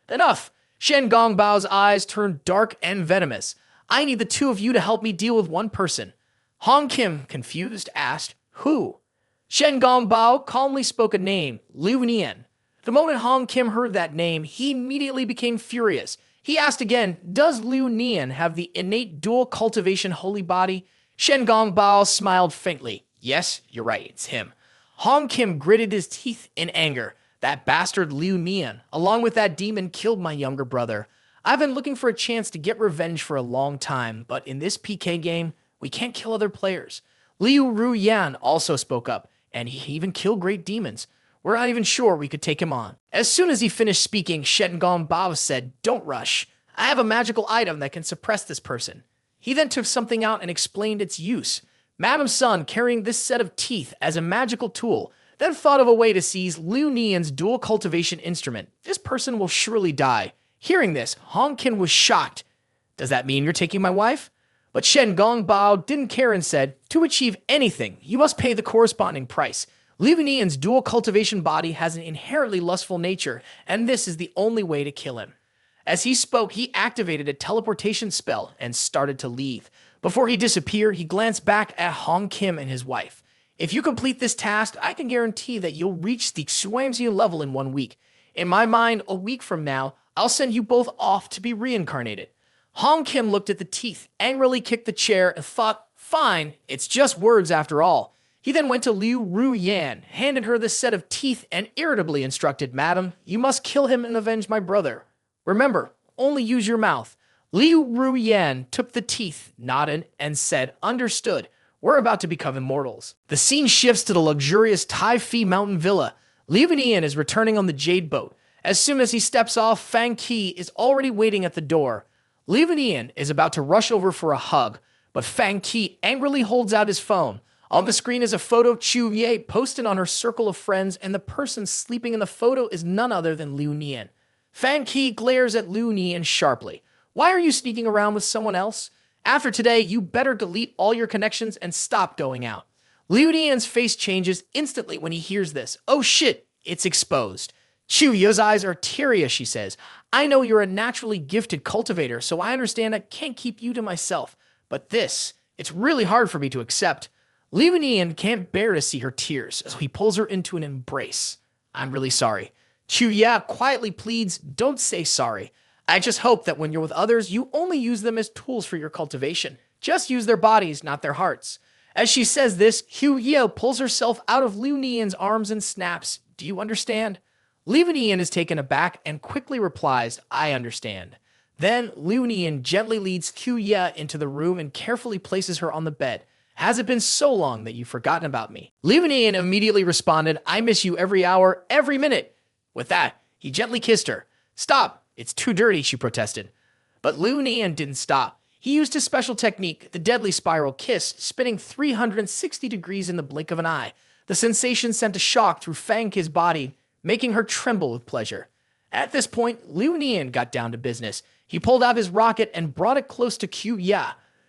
Enough! Shen Gong Bao's eyes turned dark and venomous. I need the two of you to help me deal with one person. Hong Kim, confused, asked, who? Shen Gong Bao calmly spoke a name, Liu Nian. The moment Hong Kim heard that name, he immediately became furious. He asked again, does Liu Nian have the innate dual cultivation holy body? Shen Gong Bao smiled faintly. Yes, you're right, it's him. Hong Kim gritted his teeth in anger. That bastard Liu Nian, along with that demon, killed my younger brother. I've been looking for a chance to get revenge for a long time, but in this PK game, we can't kill other players. Liu Nian also spoke up, and he even killed great demons. We're not even sure we could take him on. As soon as he finished speaking, Shen Gong Bao said, don't rush. I have a magical item that can suppress this person. He then took something out and explained its use. Madam Sun, carrying this set of teeth as a magical tool, then thought of a way to seize Liu Nian's dual cultivation instrument. This person will surely die. Hearing this, Hong Kim was shocked. Does that mean you're taking my wife? But Shen Gong Bao didn't care and said, to achieve anything, you must pay the corresponding price. Liu Nian's dual cultivation body has an inherently lustful nature, and this is the only way to kill him. As he spoke, he activated a teleportation spell and started to leave. Before he disappeared, he glanced back at Hong Kim and his wife. If you complete this task, I can guarantee that you'll reach the Xuanzi level in 1 week. In my mind, a week from now, I'll send you both off to be reincarnated. Hong Kim looked at the teeth, angrily kicked the chair, and thought, fine, it's just words after all. He then went to Liu Nian, handed her the set of teeth, and irritably instructed, Madam, you must kill him and avenge my brother. Remember, only use your mouth. Liu Nian took the teeth, nodded, and said, understood. We're about to become immortals. The scene shifts to the luxurious Tai-Fi mountain villa. Liu Nian is returning on the jade boat. As soon as he steps off, Fang Qi is already waiting at the door. Liu Nian is about to rush over for a hug, but Fang Qi angrily holds out his phone. On the screen is a photo of Chu Ye posted on her circle of friends, and the person sleeping in the photo is none other than Liu Nian. Fang Qi glares at Liu Nian sharply. Why are you sneaking around with someone else? After today, you better delete all your connections and stop going out. Liu Nian's face changes instantly when he hears this. Oh shit, it's exposed. Chu Ye's eyes are teary as she says, I know you're a naturally gifted cultivator, so I understand I can't keep you to myself. But this, it's really hard for me to accept. Liu Nian can't bear to see her tears, so he pulls her into an embrace. I'm really sorry. Chu Ye quietly pleads, don't say sorry. I just hope that when you're with others, you only use them as tools for your cultivation. Just use their bodies, not their hearts. As she says this, Chu Ye pulls herself out of Liu Nian's arms and snaps, do you understand? Liu Nian is taken aback and quickly replies, I understand. Then Liu Nian gently leads Chu Ye into the room and carefully places her on the bed. Has it been so long that you've forgotten about me? Liu Nian immediately responded, I miss you every hour, every minute. With that, he gently kissed her. Stop, it's too dirty, she protested. But Liu Nian didn't stop. He used his special technique, the deadly spiral kiss, spinning 360 degrees in the blink of an eye. The sensation sent a shock through Fang Qi's body, making her tremble with pleasure. At this point, Liu Nian got down to business. He pulled out his rocket and brought it close to Chu Ye.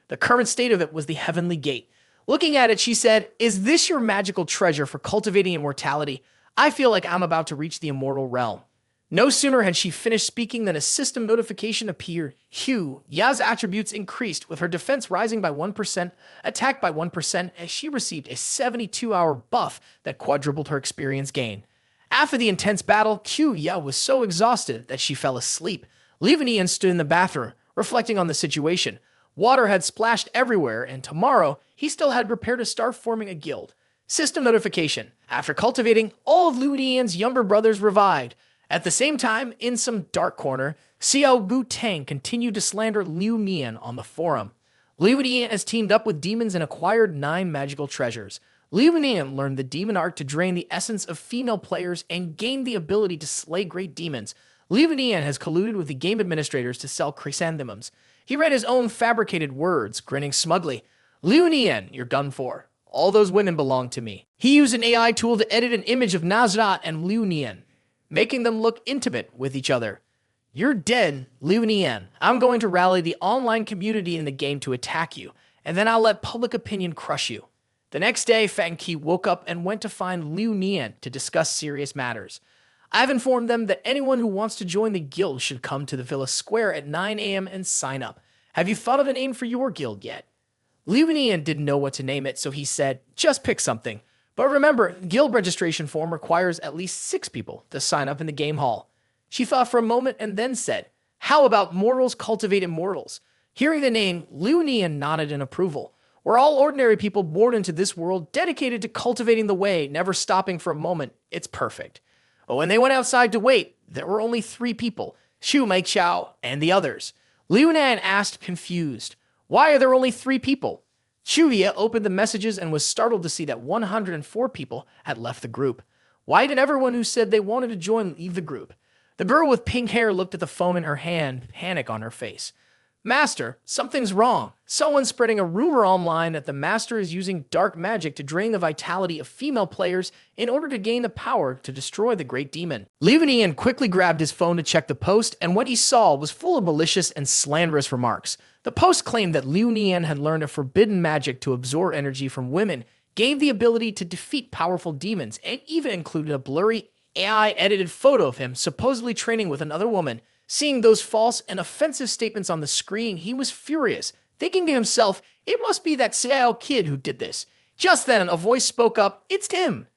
The current state of it was the Heavenly Gate. Looking at it, she said, is this your magical treasure for cultivating immortality? I feel like I'm about to reach the immortal realm. No sooner had she finished speaking than a system notification appeared. Ye's attributes increased, with her defense rising by 1%, attack by 1%, as she received a 72-hour buff that quadrupled her experience gain. After the intense battle, Chu Ye was so exhausted that she fell asleep. Liu Nian stood in the bathroom, reflecting on the situation. Water had splashed everywhere, and tomorrow, he still had prepared to start forming a guild. System notification. After cultivating, all of Liu Nian's younger brothers revived. At the same time, in some dark corner, Xiao Gu Tang continued to slander Liu Nian on the forum. Liu Nian has teamed up with demons and acquired 9 magical treasures. Liu Nian learned the demon art to drain the essence of female players and gained the ability to slay great demons. Liu Nian has colluded with the game administrators to sell chrysanthemums. He read his own fabricated words, grinning smugly. Liu Nian, you're done for. All those women belong to me. He used an AI tool to edit an image of Nazrat and Liu Nian, making them look intimate with each other. You're dead, Liu Nian. I'm going to rally the online community in the game to attack you, and then I'll let public opinion crush you. The next day, Fang Qi woke up and went to find Liu Nian to discuss serious matters. I've informed them that anyone who wants to join the guild should come to the Villa Square at 9 a.m. and sign up. Have you thought of a name for your guild yet? Liu Nian didn't know what to name it, so he said, just pick something. But remember, guild registration form requires at least 6 people to sign up in the game hall. She thought for a moment and then said, how about Mortals Cultivate Immortals? Hearing the name, Liu Nian nodded in approval. We're all ordinary people born into this world, dedicated to cultivating the way, never stopping for a moment. It's perfect. But when they went outside to wait, there were only 3 people, Xu Meiqiao and the others. Liu Nian asked, confused, why are there only 3 people? Chu Ye opened the messages and was startled to see that 104 people had left the group. Why did everyone who said they wanted to join leave the group? The girl with pink hair looked at the phone in her hand, panic on her face. Master, something's wrong. Someone's spreading a rumor online that the Master is using dark magic to drain the vitality of female players in order to gain the power to destroy the great demon. Liu Nian quickly grabbed his phone to check the post, and what he saw was full of malicious and slanderous remarks. The post claimed that Liu Nian had learned a forbidden magic to absorb energy from women, gave the ability to defeat powerful demons, and even included a blurry AI-edited photo of him supposedly training with another woman. Seeing those false and offensive statements on the screen, he was furious, thinking to himself, it must be that Xiao kid who did this. Just then, a voice spoke up, it's him.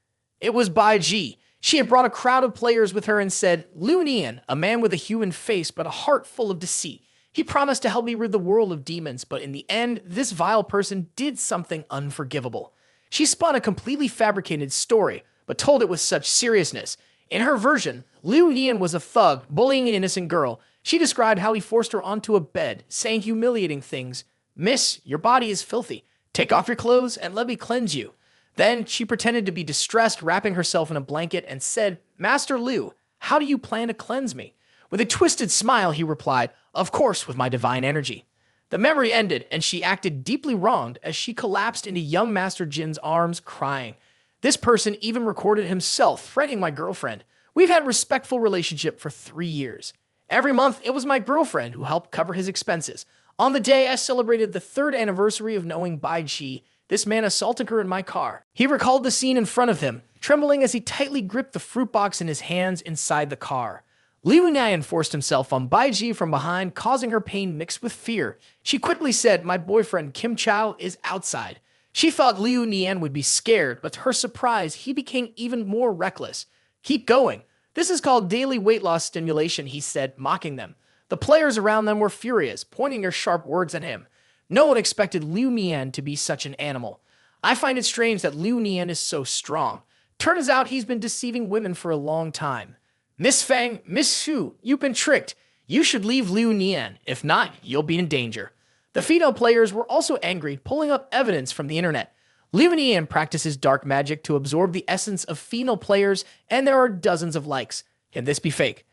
It was Bai Ji. She had brought a crowd of players with her and said, Liu Nian, a man with a human face but a heart full of deceit. He promised to help me rid the world of demons, but in the end, this vile person did something unforgivable. She spun a completely fabricated story, but told it with such seriousness. In her version, Liu Nian was a thug, bullying an innocent girl. She described how he forced her onto a bed, saying humiliating things. Miss, your body is filthy. Take off your clothes and let me cleanse you. Then she pretended to be distressed, wrapping herself in a blanket, and said, Master Liu, how do you plan to cleanse me? With a twisted smile, he replied, Of course, with my divine energy. The memory ended, and she acted deeply wronged as she collapsed into young Master Jin's arms, crying. This person even recorded himself threatening my girlfriend. We've had a respectful relationship for 3 years. Every month, it was my girlfriend who helped cover his expenses. On the day I celebrated the 3rd anniversary of knowing Bai Ji, this man assaulted her in my car. He recalled the scene in front of him, trembling as he tightly gripped the fruit box in his hands inside the car. Liu Nian forced himself on Bai Ji from behind, causing her pain mixed with fear. She quickly said, my boyfriend Kim Chao is outside. She thought Liu Nian would be scared, but to her surprise, he became even more reckless. Keep going. This is called daily weight loss stimulation, he said, mocking them. The players around them were furious, pointing their sharp words at him. No one expected Liu Nian to be such an animal. I find it strange that Liu Nian is so strong. Turns out he's been deceiving women for a long time. Miss Fang, Miss Xu, you've been tricked. You should leave Liu Nian. If not, you'll be in danger. The female players were also angry, pulling up evidence from the internet. Liu Nian practices dark magic to absorb the essence of female players, and there are dozens of likes. Can this be fake?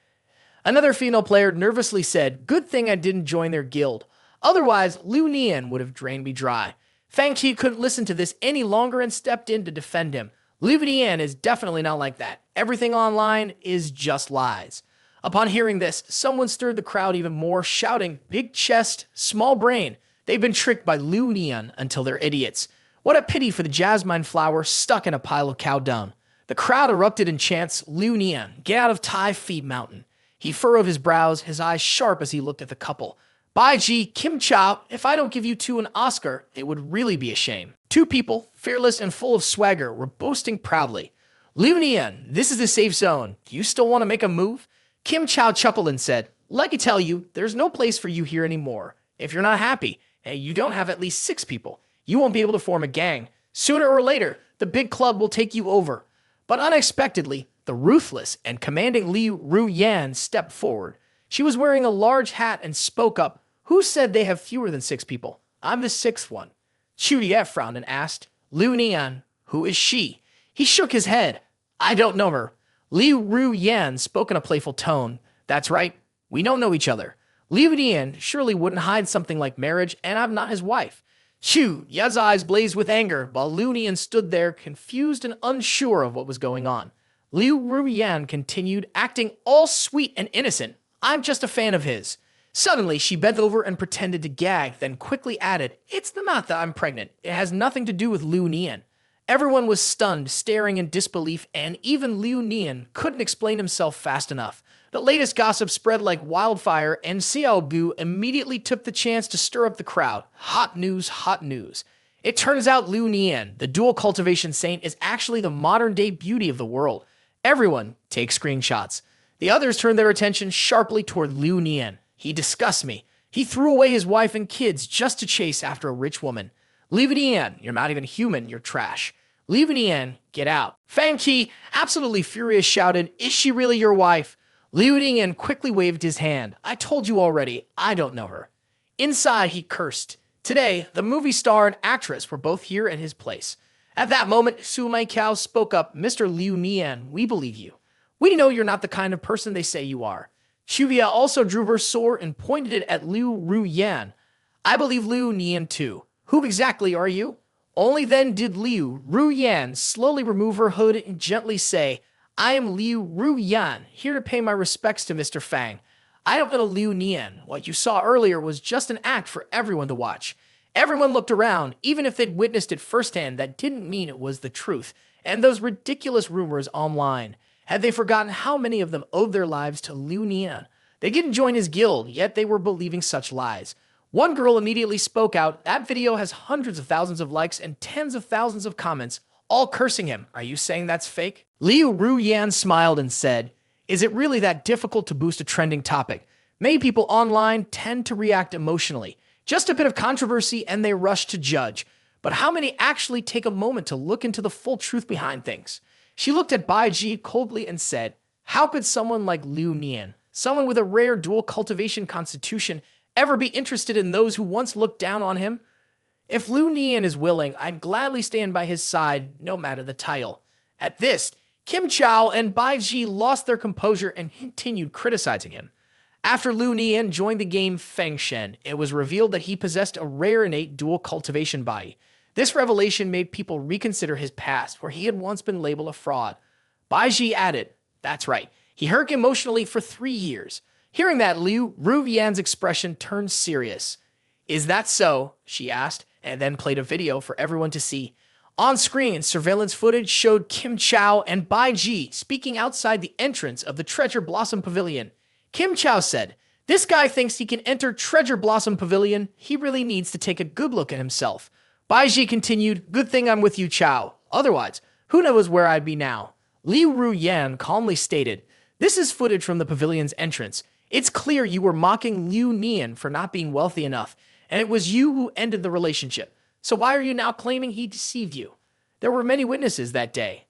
Another female player nervously said, good thing I didn't join their guild. Otherwise, Liu Nian would have drained me dry. Fang Qi couldn't listen to this any longer and stepped in to defend him. Liu Nian is definitely not like that. Everything online is just lies. Upon hearing this, someone stirred the crowd even more, shouting, big chest, small brain. They've been tricked by Liu Nian until they're idiots. What a pity for the jasmine flower stuck in a pile of cow dung. The crowd erupted in chants, Liu Nian, get out of Tai Feet Mountain. He furrowed his brows, his eyes sharp as he looked at the couple. Bai Ji, Kim Chao, if I don't give you two an Oscar, it would really be a shame. Two people, fearless and full of swagger, were boasting proudly. Liu Nian, this is the safe zone. Do you still want to make a move? Kim Chao chuckled and said, let me tell you, there's no place for you here anymore. If you're not happy, and you don't have at least 6 people, you won't be able to form a gang. Sooner or later, the big club will take you over. But unexpectedly, the ruthless and commanding Liu Ruyan stepped forward. She was wearing a large hat and spoke up. Who said they have fewer than 6 people? I'm the 6th one. Chu Ye frowned and asked, Liu Nian, who is she? He shook his head. I don't know her. Liu Ruyan spoke in a playful tone. That's right, we don't know each other. Liu Nian surely wouldn't hide something like marriage, and I'm not his wife. Chu Ye's eyes blazed with anger, while Liu Nian stood there, confused and unsure of what was going on. Liu Ruyan continued, acting all sweet and innocent. I'm just a fan of his. Suddenly, she bent over and pretended to gag, then quickly added, it's not that I'm pregnant. It has nothing to do with Liu Nian. Everyone was stunned, staring in disbelief, and even Liu Nian couldn't explain himself fast enough. The latest gossip spread like wildfire, and Hian Goo immediately took the chance to stir up the crowd. Hot news, hot news. It turns out Liu Nian, the dual cultivation saint, is actually the modern-day beauty of the world. Everyone takes screenshots. The others turned their attention sharply toward Liu Nian. He disgusts me. He threw away his wife and kids just to chase after a rich woman. Liu Nian, you're not even human, you're trash. Liu Nian, get out. Fang Qi, absolutely furious, shouted, is she really your wife? Liu Nian quickly waved his hand. I told you already, I don't know her. Inside, he cursed. Today, the movie star and actress were both here at his place. At that moment, Su Meikiao spoke up, Mr. Liu Nian, we believe you. We know you're not the kind of person they say you are. Xuvia also drew her sword and pointed it at Liu Ruyan. I believe Liu Nian too. Who exactly are you? Only then did Liu Ruyan slowly remove her hood and gently say, I am Liu Ruyan, here to pay my respects to Mr. Fang. I don't know Liu Nian. What you saw earlier was just an act for everyone to watch. Everyone looked around, even if they'd witnessed it firsthand, that didn't mean it was the truth. And those ridiculous rumors online. Had they forgotten how many of them owed their lives to Liu Nian? They didn't join his guild, yet they were believing such lies. One girl immediately spoke out, "That video has hundreds of thousands of likes and tens of thousands of comments, all cursing him. Are you saying that's fake?" Liu Nian smiled and said, "Is it really that difficult to boost a trending topic? Many people online tend to react emotionally. Just a bit of controversy and they rush to judge. But how many actually take a moment to look into the full truth behind things?" She looked at Bai Ji coldly and said, "How could someone like Liu Nian, someone with a rare dual cultivation constitution, ever be interested in those who once looked down on him? If Liu Nian is willing, I'd gladly stand by his side, no matter the title." At this, Kim Zhou and Bai Ji lost their composure and continued criticizing him. After Liu Nian joined the game Feng Shen, it was revealed that he possessed a rare innate dual cultivation body. This revelation made people reconsider his past, where he had once been labeled a fraud. Bai Ji added, "That's right, he hurt emotionally for 3 years." Hearing that, Liu Nian's expression turned serious. "Is that so?" she asked, and then played a video for everyone to see. On screen, surveillance footage showed Kim Zhou and Bai Ji speaking outside the entrance of the Treasure Blossom Pavilion. Kim Zhou said, "This guy thinks he can enter Treasure Blossom Pavilion. He really needs to take a good look at himself." Bai Ji continued, "Good thing I'm with you, Zhou. Otherwise, who knows where I'd be now." Liu Nian calmly stated, "This is footage from the pavilion's entrance. It's clear you were mocking Liu Nian for not being wealthy enough, and it was you who ended the relationship. So why are you now claiming he deceived you? There were many witnesses that day."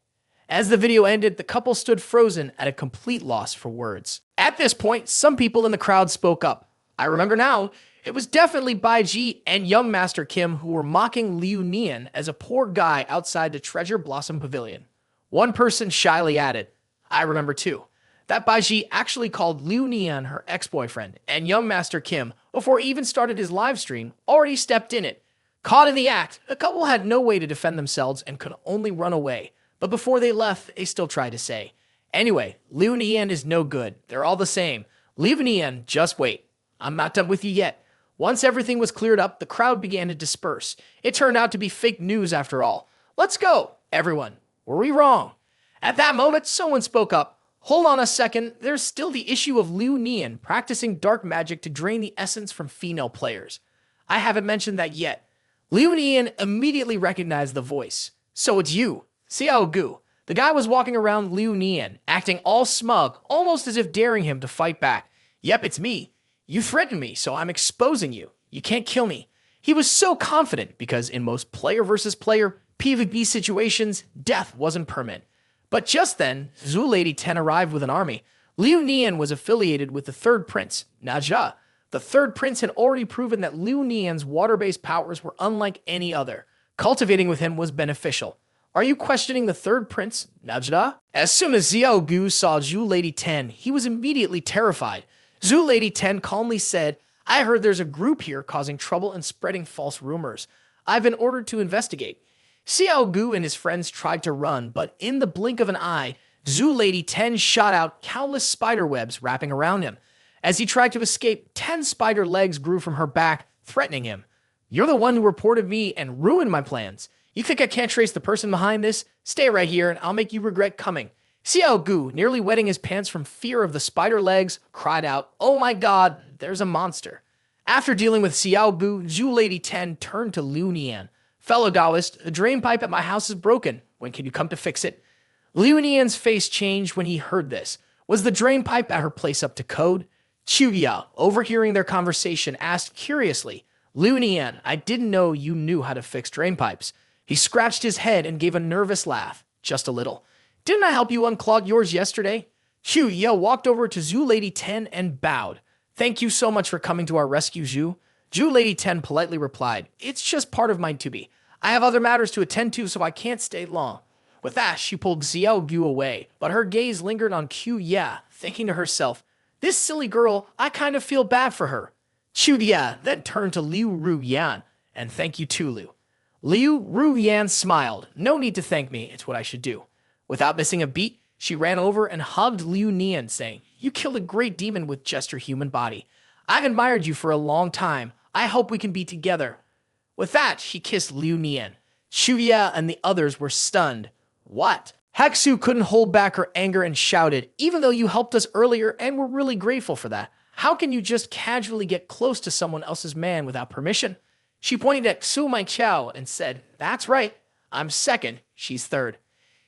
As the video ended, the couple stood frozen at a complete loss for words. At this point, some people in the crowd spoke up. "I remember now. It was definitely Bai Ji and young Master Kim who were mocking Liu Nian as a poor guy outside the Treasure Blossom Pavilion." One person shyly added, "I remember too. That Bai Ji actually called Liu Nian her ex-boyfriend, and young Master Kim, before he even started his live stream, already stepped in it. Caught in the act, the couple had no way to defend themselves and could only run away. But before they left, they still tried to say, 'Anyway, Liu Nian is no good. They're all the same. Liu Nian, just wait. I'm not done with you yet.'" Once everything was cleared up, the crowd began to disperse. It turned out to be fake news after all. "Let's go, everyone. Were we wrong?" At that moment, someone spoke up. "Hold on a second. There's still the issue of Liu Nian practicing dark magic to drain the essence from female players. I haven't mentioned that yet." Liu Nian immediately recognized the voice. "So it's you, Hian Goo." The guy was walking around Liu Nian, acting all smug, almost as if daring him to fight back. "Yep, it's me. You threatened me, so I'm exposing you. You can't kill me." He was so confident because in most player versus player PvP situations, death wasn't permanent. But just then, Zhu Lady 10 arrived with an army. Liu Nian was affiliated with the third prince, Naja. The third prince had already proven that Liu Nian's water-based powers were unlike any other. Cultivating with him was beneficial. Are you questioning the third prince, Naja? As soon as Hian Goo saw Zhu Lady 10, he was immediately terrified. Zhu Lady 10 calmly said, "I heard there's a group here causing trouble and spreading false rumors. I've been ordered to investigate." Hian Goo and his friends tried to run, but in the blink of an eye, Zhu Lady 10 shot out countless spider webs wrapping around him. As he tried to escape, 10 spider legs grew from her back, threatening him. "You're the one who reported me and ruined my plans. You think I can't trace the person behind this? Stay right here and I'll make you regret coming." Hian Goo, nearly wetting his pants from fear of the spider legs, cried out, "Oh my god, there's a monster." After dealing with Hian Goo, Zhu Lady 10 turned to Liu Nian. "Fellow Taoist, the drain pipe at my house is broken. When can you come to fix it?" Liu Nian's face changed when he heard this. Was the drain pipe at her place up to code? Chuya, overhearing their conversation, asked curiously, "Liu Nian, I didn't know you knew how to fix drain pipes." He scratched his head and gave a nervous laugh, just a little. "Didn't I help you unclog yours yesterday?" Chuya walked over to Zhu Lady 10 and bowed. "Thank you so much for coming to our rescue, Zhu." Zhu Lady 10 politely replied, "It's just part of my to-be. I have other matters to attend to, so I can't stay long." With that, she pulled Hian Goo away, but her gaze lingered on Chuya, thinking to herself, "This silly girl, I kind of feel bad for her." Chuya then turned to Liu Nian, "And thank you too, Liu." Liu Nian smiled. "No need to thank me, it's what I should do." Without missing a beat, she ran over and hugged Liu Nian, saying, "You killed a great demon with just your human body. I've admired you for a long time. I hope we can be together." With that, she kissed Liu Nian. Chuya and the others were stunned. What? Haxu couldn't hold back her anger and shouted, "Even though you helped us earlier and we're really grateful for that, how can you just casually get close to someone else's man without permission?" She pointed at Xu Mai Qiao and said, "That's right, I'm second, she's third."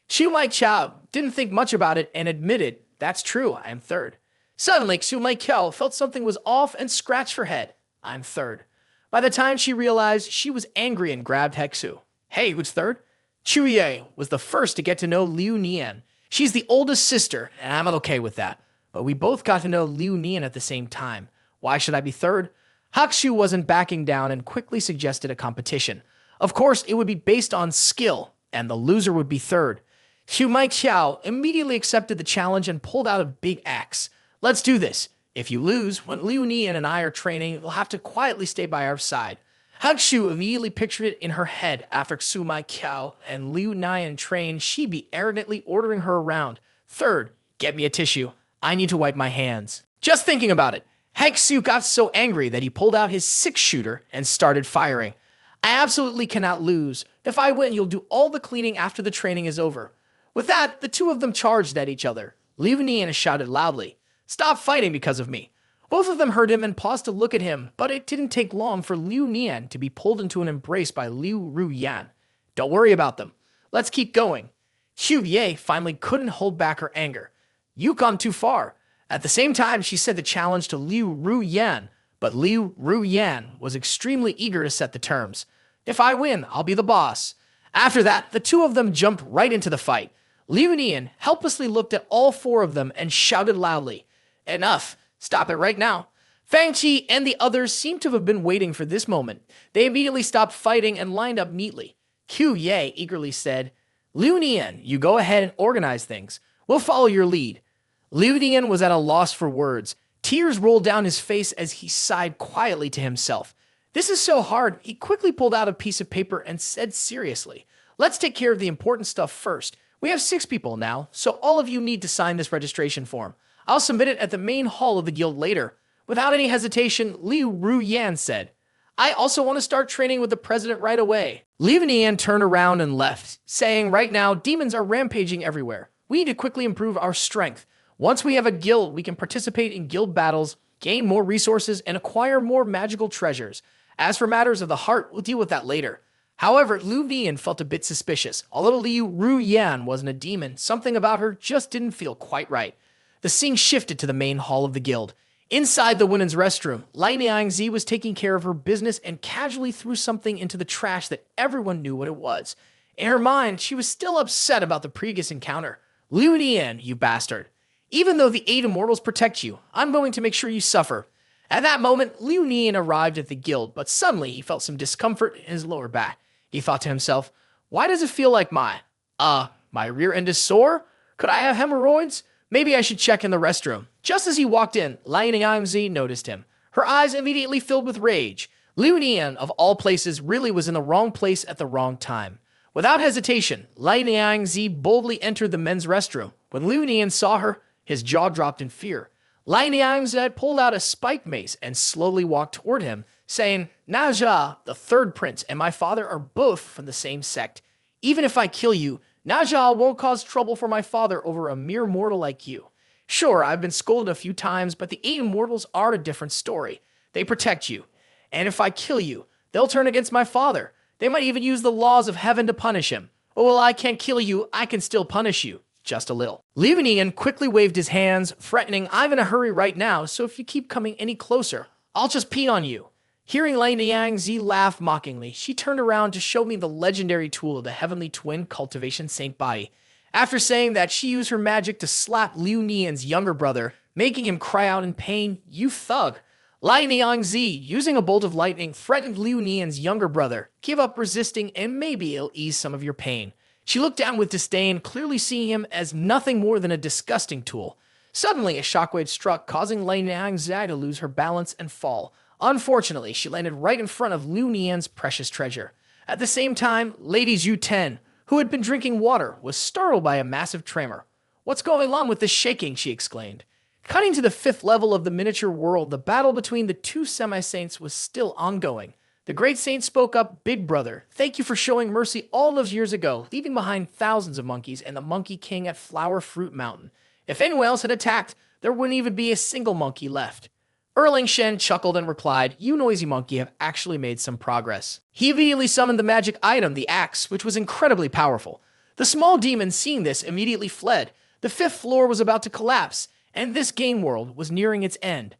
Xu Mai Qiao didn't think much about it and admitted, "That's true, I am third." Suddenly, Xu Mai Qiao felt something was off and scratched her head. "I'm third." By the time she realized, she was angry and grabbed Hexu. "Hey, who's third?" Chu Ye was the first to get to know Liu Nian. She's the oldest sister, and I'm okay with that. But we both got to know Liu Nian at the same time. Why should I be third? Hakshu wasn't backing down and quickly suggested a competition. Of course, it would be based on skill, and the loser would be third. Xu Mai Qiao immediately accepted the challenge and pulled out a big axe. "Let's do this. If you lose, when Liu Nian and I are training, you'll have to quietly stay by our side." Hakshu immediately pictured it in her head after Xu Mai Qiao and Liu Nian trained, she'd be arrogantly ordering her around. "Third, get me a tissue. I need to wipe my hands." Just thinking about it, Hakshu got so angry that he pulled out his 6-shooter and started firing. "I absolutely cannot lose. If I win, you'll do all the cleaning after the training is over." With that, the two of them charged at each other. Liu Nian shouted loudly, "Stop fighting because of me." Both of them heard him and paused to look at him, but it didn't take long for Liu Nian to be pulled into an embrace by Liu Ruyan. "Don't worry about them. Let's keep going." Xu Ye finally couldn't hold back her anger. "You've gone too far." At the same time, she said the challenge to Liu Ruyan, but Liu Ruyan was extremely eager to set the terms. "If I win, I'll be the boss." After that, the two of them jumped right into the fight. Liu Nian helplessly looked at all four of them and shouted loudly, "Enough. Stop it right now." Fang Qi and the others seemed to have been waiting for this moment. They immediately stopped fighting and lined up neatly. Qiu Ye eagerly said, "Liu Nian, you go ahead and organize things. We'll follow your lead." Liu Nian was at a loss for words. Tears rolled down his face as he sighed quietly to himself. "This is so hard." He quickly pulled out a piece of paper and said seriously, "Let's take care of the important stuff first. We have 6 people now, so all of you need to sign this registration form. I'll submit it at the main hall of the guild later." Without any hesitation, Liu Ruyan said, "I also want to start training with the president right away." Liu Nian turned around and left, saying, "Right now, demons are rampaging everywhere. We need to quickly improve our strength. Once we have a guild, we can participate in guild battles, gain more resources, and acquire more magical treasures. As for matters of the heart, we'll deal with that later." However, Liu Nian felt a bit suspicious. Although Liu Ruyan wasn't a demon, something about her just didn't feel quite right. The scene shifted to the main hall of the guild. Inside the women's restroom, Liang Z was taking care of her business and casually threw something into the trash that everyone knew what it was. In her mind, she was still upset about the previous encounter. "Liu Nian, you bastard. Even though the 8 immortals protect you, I'm going to make sure you suffer." At that moment, Liu Nian arrived at the guild, but suddenly he felt some discomfort in his lower back. He thought to himself, "Why does it feel like my rear end is sore? Could I have hemorrhoids? Maybe I should check in the restroom." Just as he walked in, Liang Z noticed him. Her eyes immediately filled with rage. Liu Nian, of all places, really was in the wrong place at the wrong time. Without hesitation, Liang Z boldly entered the men's restroom. When Liu Nian saw her, his jaw dropped in fear. Liang Z pulled out a spike mace and slowly walked toward him, saying, "Na Zha, the 3rd prince, and my father are both from the same sect. Even if I kill you, Na Zha won't cause trouble for my father over a mere mortal like you. Sure, I've been scolded a few times, but the 8 immortals are a different story. They protect you. And if I kill you, they'll turn against my father. They might even use the laws of heaven to punish him. Oh, well, I can't kill you, I can still punish you. Just a little." Liu Nian quickly waved his hands, threatening, "I'm in a hurry right now, so if you keep coming any closer, I'll just pee on you." Hearing Liang Z laugh mockingly, she turned around to show me the legendary tool of the Heavenly Twin Cultivation Saint Body. After saying that, she used her magic to slap Liu Nian's younger brother, making him cry out in pain, "You thug." Liang Z, using a bolt of lightning, threatened Liu Nian's younger brother, "Give up resisting and maybe it'll ease some of your pain." She looked down with disdain, clearly seeing him as nothing more than a disgusting tool. Suddenly, a shockwave struck, causing Liang Z to lose her balance and fall. Unfortunately, she landed right in front of Liu Nian's precious treasure. At the same time, Lady Zhu Ten, who had been drinking water, was startled by a massive tremor. "What's going on with this shaking?" she exclaimed. Cutting to the 5th level of the miniature world, the battle between the 2 semi-saints was still ongoing. The great saint spoke up, "Big brother, thank you for showing mercy all those years ago, leaving behind thousands of monkeys and the Monkey King at Flower Fruit Mountain. If anyone else had attacked, there wouldn't even be a single monkey left." Erling Shen chuckled and replied, "You noisy monkey have actually made some progress." He immediately summoned the magic item, the axe, which was incredibly powerful. The small demon, seeing this, immediately fled. The 5th floor was about to collapse, and this game world was nearing its end.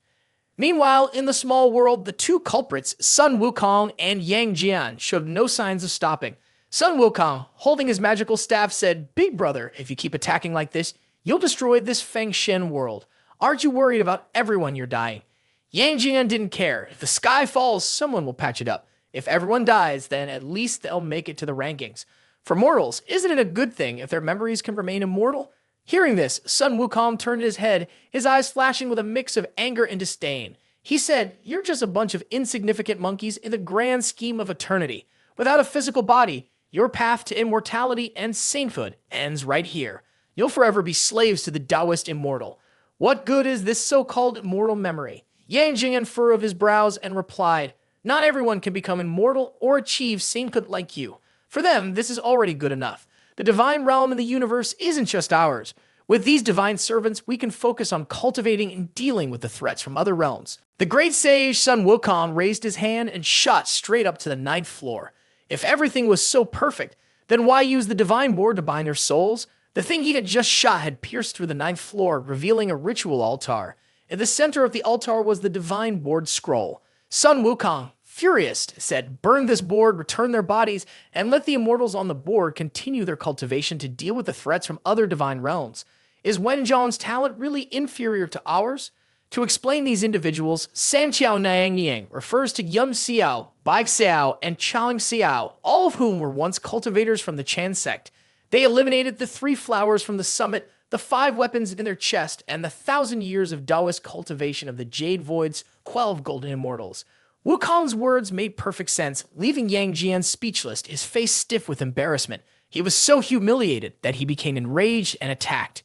Meanwhile, in the small world, the two culprits, Sun Wukong and Yang Jian, showed no signs of stopping. Sun Wukong, holding his magical staff, said, "Big brother, if you keep attacking like this, you'll destroy this Feng Shen world. Aren't you worried about everyone you're dying?" Yang Jian didn't care. If the sky falls, someone will patch it up. If everyone dies, then at least they'll make it to the rankings. For mortals, isn't it a good thing if their memories can remain immortal? Hearing this, Sun Wukong turned his head, his eyes flashing with a mix of anger and disdain. He said, "You're just a bunch of insignificant monkeys in the grand scheme of eternity. Without a physical body, your path to immortality and sainthood ends right here. You'll forever be slaves to the Taoist immortal. What good is this so-called immortal memory?" Yang Jing furrowed his brows and replied, "Not everyone can become immortal or achieve sainthood like you. For them, this is already good enough. The divine realm in the universe isn't just ours. With these divine servants, we can focus on cultivating and dealing with the threats from other realms." The great sage Sun Wukong raised his hand and shot straight up to the 9th floor. If everything was so perfect, then why use the divine board to bind their souls? The thing he had just shot had pierced through the 9th floor, revealing a ritual altar. In the center of the altar was the divine board scroll. Sun Wukong, furious, said, "Burn this board, return their bodies, and let the immortals on the board continue their cultivation to deal with the threats from other divine realms. Is Wenzhong's talent really inferior to ours?" To explain these individuals, San Qiao Niang Yang refers to Yum Xiao, Bai Xiao, and Chang Xiao, all of whom were once cultivators from the Chan Sect. They eliminated the 3 flowers from the summit, the 5 weapons in their chest, and the 1,000 years of Taoist cultivation of the Jade Void's 12 golden immortals. Wukong's words made perfect sense, leaving Yang Jian speechless, his face stiff with embarrassment. He was so humiliated that he became enraged and attacked.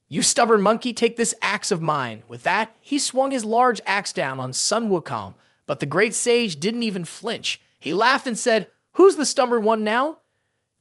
"You stubborn monkey, take this axe of mine." With that, he swung his large axe down on Sun Wukong, but the great sage didn't even flinch. He laughed and said, "Who's the stubborn one now?"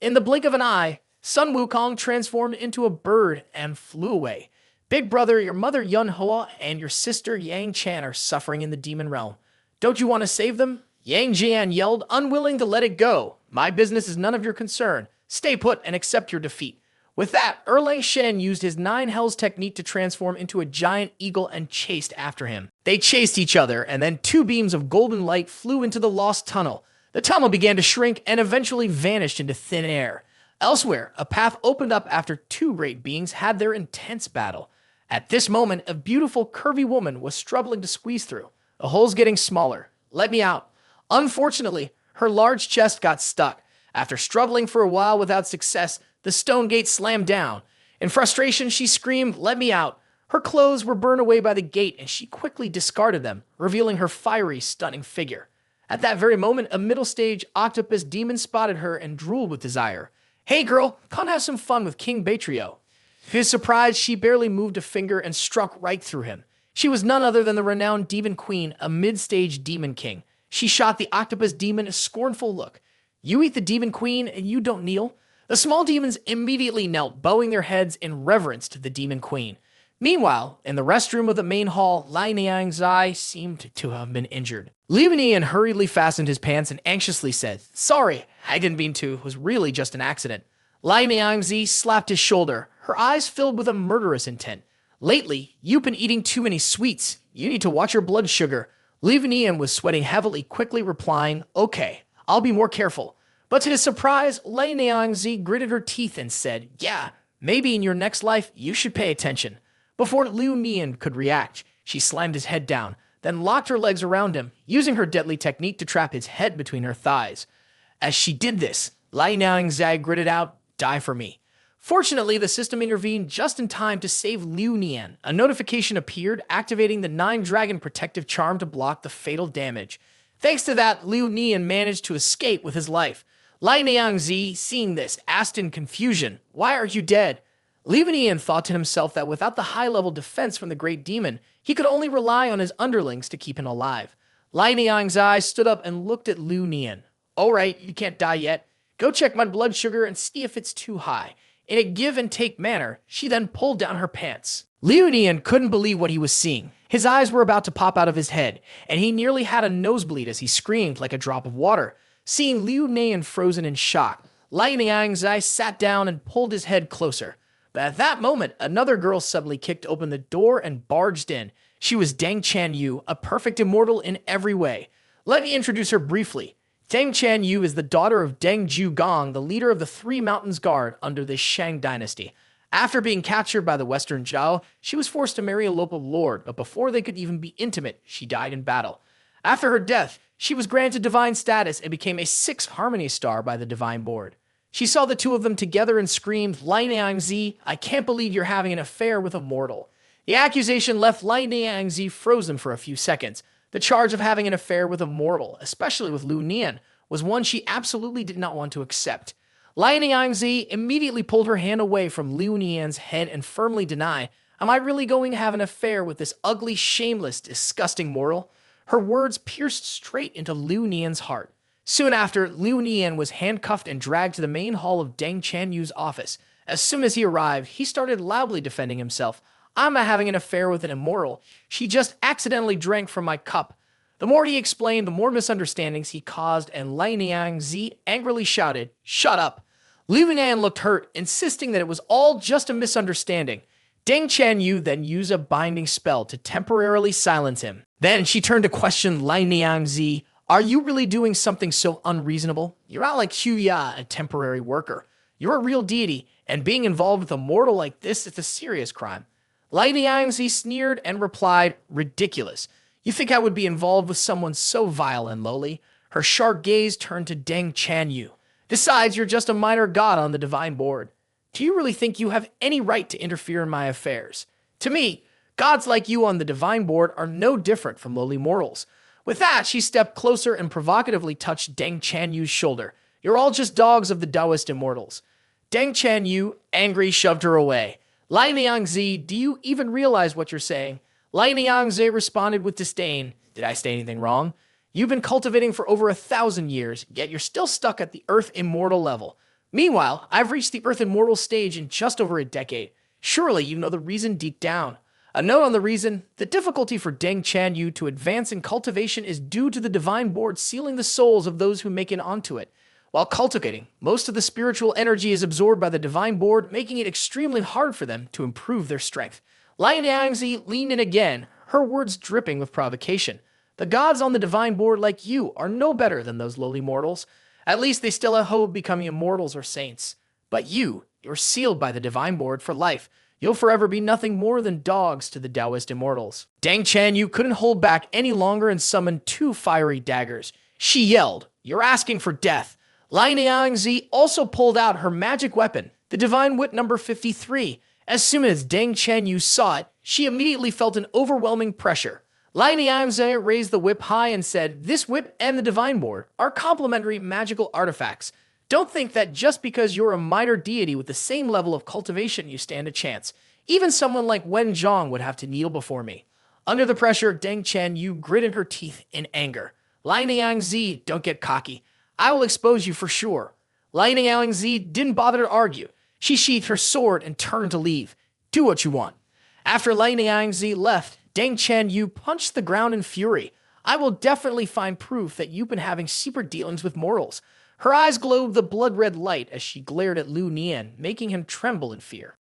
In the blink of an eye, Sun Wukong transformed into a bird and flew away. "Big brother, your mother Yun Hoa and your sister Yang Chan are suffering in the demon realm. Don't you want to save them?" Yang Jian yelled, unwilling to let it go. "My business is none of your concern. Stay put and accept your defeat." With that, Erlang Shen used his 9 Hells technique to transform into a giant eagle and chased after him. They chased each other, and then 2 beams of golden light flew into the lost tunnel. The tunnel began to shrink and eventually vanished into thin air. Elsewhere, a path opened up after 2 great beings had their intense battle. At this moment, a beautiful, curvy woman was struggling to squeeze through. "The hole's getting smaller. Let me out." Unfortunately, her large chest got stuck. After struggling for a while without success, the stone gate slammed down. In frustration, she screamed, "Let me out." Her clothes were burned away by the gate, and she quickly discarded them, revealing her fiery, stunning figure. At that very moment, a middle-stage octopus demon spotted her and drooled with desire. "Hey girl, come have some fun with King Batrio." To his surprise, she barely moved a finger and struck right through him. She was none other than the renowned demon queen, a mid-stage demon king. She shot the octopus demon a scornful look. "You eat the demon queen and you don't kneel?" The small demons immediately knelt, bowing their heads in reverence to the demon queen. Meanwhile, in the restroom of the main hall, Liang Z seemed to have been injured. Liu Nian hurriedly fastened his pants and anxiously said, "Sorry, I didn't mean to. It was really just an accident." Liang Z slapped his shoulder, her eyes filled with a murderous intent. "Lately, you've been eating too many sweets. You need to watch your blood sugar." Liu Nian was sweating heavily, quickly replying, "Okay, I'll be more careful." But to his surprise, Liang Z gritted her teeth and said, "Yeah, maybe in your next life, you should pay attention." Before Liu Nian could react, she slammed his head down, then locked her legs around him, using her deadly technique to trap his head between her thighs. As she did this, Liang Z gritted out, "Die for me." Fortunately, the system intervened just in time to save Liu Nian. A notification appeared, activating the 9-dragon protective charm to block the fatal damage. Thanks to that, Liu Nian managed to escape with his life. Liang Z, seeing this, asked in confusion, "Why are you dead?" Liu Nian thought to himself that without the high-level defense from the great demon, he could only rely on his underlings to keep him alive. Liang Z stood up and looked at Liu Nian. All right, you can't die yet. Go check my blood sugar and see if it's too high. In a give and take manner, she then pulled down her pants. Liu Nian couldn't believe what he was seeing. His eyes were about to pop out of his head, and he nearly had a nosebleed as he screamed like a drop of water. Seeing Liu Nian frozen in shock, Liang Z sat down and pulled his head closer. But at that moment, another girl suddenly kicked open the door and barged in. She was Deng Chanyu, a perfect immortal in every way. Let me introduce her briefly. Deng Chanyu is the daughter of Deng Zhugong, the leader of the Three Mountains Guard under the Shang dynasty. After being captured by the Western Zhao, she was forced to marry a local lord, but before they could even be intimate, she died in battle. After her death, she was granted divine status and became a 6th harmony star by the Divine Board. She saw the two of them together and screamed, Liang Z, I can't believe you're having an affair with a mortal. The accusation left Liang Z frozen for a few seconds. The charge of having an affair with a mortal, especially with Liu Nian, was one she absolutely did not want to accept. Liang Z immediately pulled her hand away from Liu Nian's head and firmly denied, am I really going to have an affair with this ugly, shameless, disgusting mortal? Her words pierced straight into Liu Nian's heart. Soon after, Liu Nian was handcuffed and dragged to the main hall of Deng Chanyu's office. As soon as he arrived, he started loudly defending himself. I'm not having an affair with an immoral. She just accidentally drank from my cup. The more he explained, the more misunderstandings he caused, and Liang Z angrily shouted, Shut up! Liu Nian looked hurt, insisting that it was all just a misunderstanding. Deng Chanyu then used a binding spell to temporarily silence him. Then she turned to question Liang Z, Are you really doing something so unreasonable? You're not like Huya, a temporary worker. You're a real deity, and being involved with a mortal like this is a serious crime. Liang Z sneered and replied, Ridiculous. You think I would be involved with someone so vile and lowly? Her sharp gaze turned to Deng Chanyu. Besides, you're just a minor god on the Divine Board. Do you really think you have any right to interfere in my affairs? To me, gods like you on the Divine Board are no different from lowly mortals. With that, she stepped closer and provocatively touched Deng Chanyu's shoulder. You're all just dogs of the Taoist immortals. Deng Chanyu, angry, shoved her away. Liang Z, do you even realize what you're saying? Liang Z responded with disdain. Did I say anything wrong? You've been cultivating for over 1,000 years, yet you're still stuck at the Earth Immortal level. Meanwhile, I've reached the Earth Immortal stage in just over a decade. Surely you know the reason deep down. A note on the reason, the difficulty for Deng Chanyu to advance in cultivation is due to the Divine Board sealing the souls of those who make it onto it. While cultivating, most of the spiritual energy is absorbed by the Divine Board, making it extremely hard for them to improve their strength. Liang Z leaned in again, her words dripping with provocation. The gods on the Divine Board like you are no better than those lowly mortals. At least they still have hope of becoming immortals or saints. But you're sealed by the Divine Board for life. You'll forever be nothing more than dogs to the Taoist immortals. Deng Chanyu couldn't hold back any longer and summoned 2 fiery daggers. She yelled, You're asking for death. Liang Z also pulled out her magic weapon, the Divine Whip number 53. As soon as Deng Chanyu saw it, she immediately felt an overwhelming pressure. Liang Z raised the whip high and said, This whip and the Divine Board are complementary magical artifacts. Don't think that just because you're a minor deity with the same level of cultivation you stand a chance. Even someone like Wen Zhong would have to kneel before me. Under the pressure, Deng Chanyu gritted her teeth in anger. Liang Z, don't get cocky. I will expose you for sure. Liang Z didn't bother to argue. She sheathed her sword and turned to leave. Do what you want. After Liang Z left, Deng Chanyu punched the ground in fury. I will definitely find proof that you've been having secret dealings with mortals. Her eyes glowed the blood-red light as she glared at Liu Nian, making him tremble in fear.